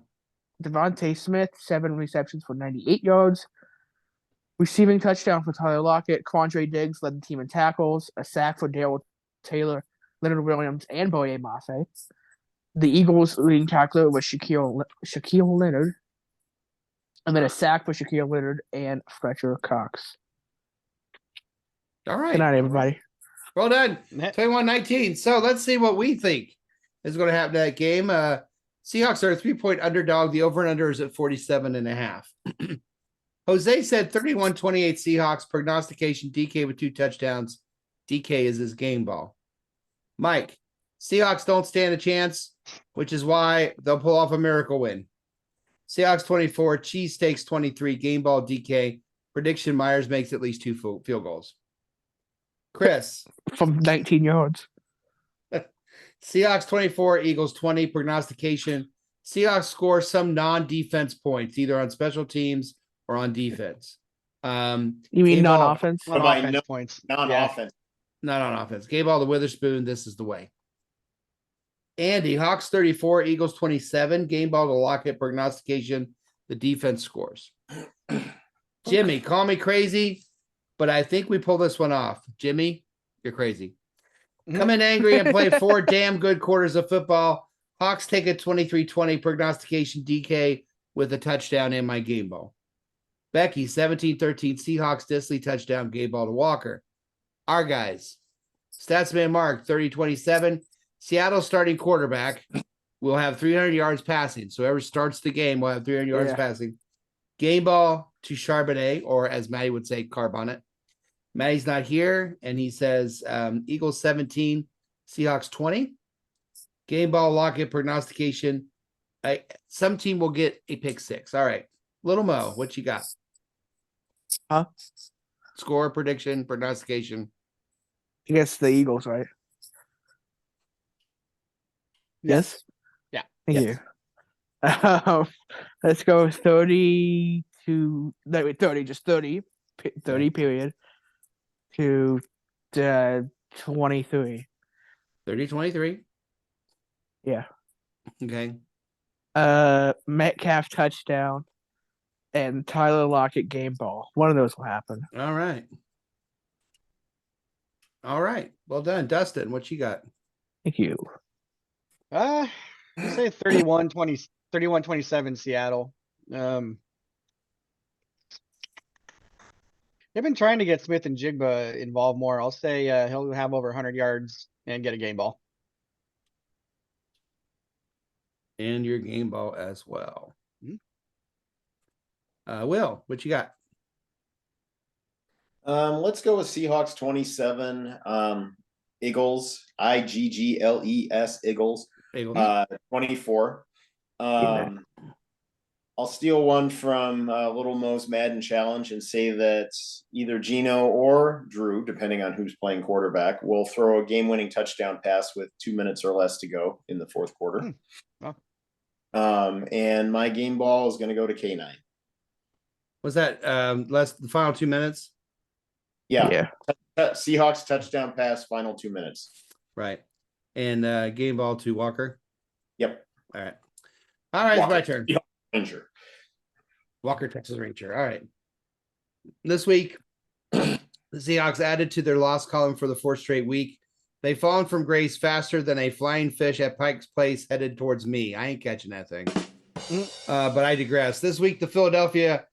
Devontae Smith, 7 receptions for 98 yards. Receiving touchdown for Tyler Lockett. Quandre Diggs led the team in tackles. A sack for Darrell Taylor, Leonard Williams, and Boye Mafe. The Eagles' leading tackler was Shaquille Leonard. And then a sack for Shaquille Leonard and Fletcher Cox. All right. Good night, everybody. Well done. 21-19. So let's see what we think is going to happen to that game. Seahawks are a 3-point underdog. The over and under is at 47.5. Jose said 31-28 Seahawks. Prognostication, DK with 2 touchdowns. DK is his game ball. Mike, Seahawks don't stand a chance, which is why they'll pull off a miracle win. Seahawks 24, Cheesesteaks 23, game ball DK. Prediction, Myers makes at least 2 field goals. Chris. From 19 yards. Seahawks 24, Eagles 20. Prognostication, Seahawks score some non-defense points, either on special teams or on defense. You mean non-offense? Non-offense points. Non-offense. Not on offense. Gave all the Witherspoon. This is the way. Andy, Hawks 34, Eagles 27. Game ball to Lockett. Prognostication, the defense scores. Jimmy, call me crazy, but I think we pull this one off. Jimmy, you're crazy. Come in angry and play 4 damn good quarters of football. Hawks take a 23-20 prognostication DK with a touchdown in my game ball. Becky, 17-13 Seahawks Disley touchdown game ball to Walker. Our guys, Statsman Mark, 30-27. Seattle starting quarterback will have 300 yards passing. So whoever starts the game will have 300 yards passing. Game ball to Charbonnet, or as Maddie would say, Carbonnet. Maddie's not here, and he says Eagles 17, Seahawks 20. Game ball Lockett prognostication. Some team will get a pick 6. All right. Little Mo, what you got? Huh? Score, prediction, prognostication. I guess the Eagles, right? Yes? Yeah. Thank you. Let's go 30 to 30 period to 23. 30-23. Yeah. Okay. Metcalf touchdown and Tyler Lockett game ball. One of those will happen. All right. Well done. Dustin, what you got? Thank you. I'll say 31-27 Seattle. They've been trying to get Smith and Jigba involved more. I'll say he'll have over 100 yards and get a game ball. And your game ball as well. Will, what you got? Let's go with Seahawks 27. Eagles, Iggles, Eagles, 24. I'll steal one from Little Mo's Madden Challenge and say that either Gino or Drew, depending on who's playing quarterback, will throw a game-winning touchdown pass with 2 minutes or less to go in the fourth quarter. And my game ball is going to go to K9. Was that the final 2 minutes? Yeah. Seahawks touchdown pass, final 2 minutes. Right. And game ball to Walker? Yep. All right. It's my turn. Ranger. Walker, Texas Ranger. All right. This week, the Seahawks added to their loss column for the 4th straight week. They've fallen from grace faster than a flying fish at Pike's Place headed towards me. I ain't catching that thing. But I digress. This week, Philadelphia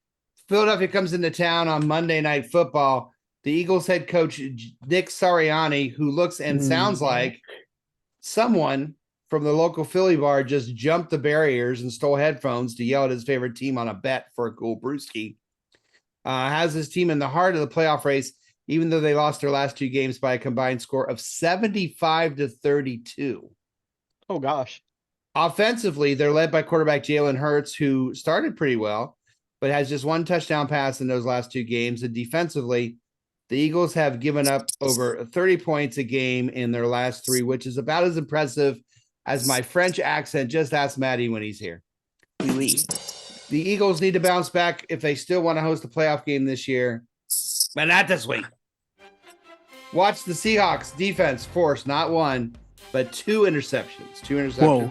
comes into town on Monday Night Football. The Eagles head coach, Nick Sirianni, who looks and sounds like someone from the local Philly bar, just jumped the barriers and stole headphones to yell at his favorite team on a bet for a cool brewski. Has his team in the heart of the playoff race, even though they lost their last 2 games by a combined score of 75-32. Oh, gosh. Offensively, they're led by quarterback Jalen Hurts, who started pretty well, but has just 1 touchdown pass in those last 2 games. And defensively, the Eagles have given up over 30 points a game in their last 3, which is about as impressive as my French accent. Just ask Maddie when he's here. The Eagles need to bounce back if they still want to host a playoff game this year. But not this week. Watch the Seahawks defense force not 1, but 2 interceptions. Whoa.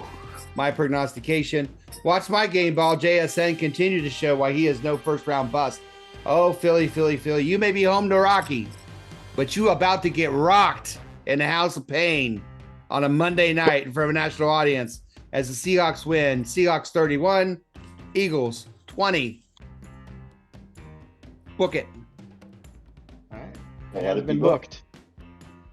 My prognostication. Watch my game ball, JSN, continue to show why he is no first-round bust. Oh, Philly. You may be home to Rocky, but you about to get rocked in the House of Pain on a Monday night in front of a national audience as the Seahawks win. Seahawks 31, Eagles 20. Book it. All right. It has been booked.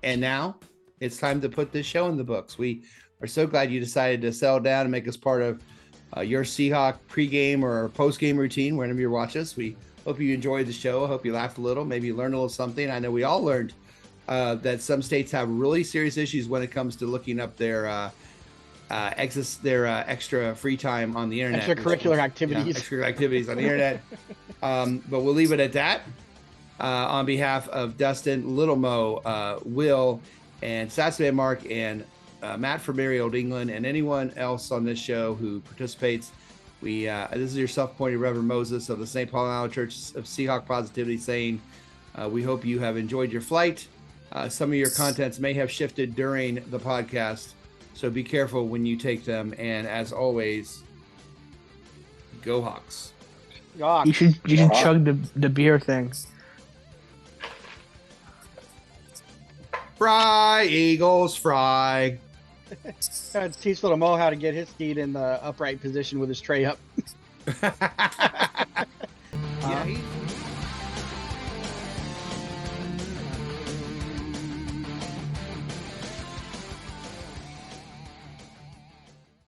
And now it's time to put this show in the books. We are so glad you decided to settle down and make us part of your Seahawk pregame or postgame routine whenever you watch us. We hope you enjoyed the show. I hope you laughed a little, maybe learned a little something. I know we all learned that some states have really serious issues when it comes to looking up their extra free time on the internet. Extracurricular activities. Extracurricular activities on the internet. But we'll leave it at that. On behalf of Dustin, Little Mo, Will, and Sassman Mark, and Matt from Merry Old England, and anyone else on this show who participates, this is your self-appointed Reverend Moses of the St. Paul Island Church of Seahawk Positivity saying, we hope you have enjoyed your flight. Some of your contents may have shifted during the podcast, so be careful when you take them. And as always, go Hawks. You should chug the beer thing. Fry, Eagles, fry. Teach little Mo how to get his feet in the upright position with his tray up. Yeah, he's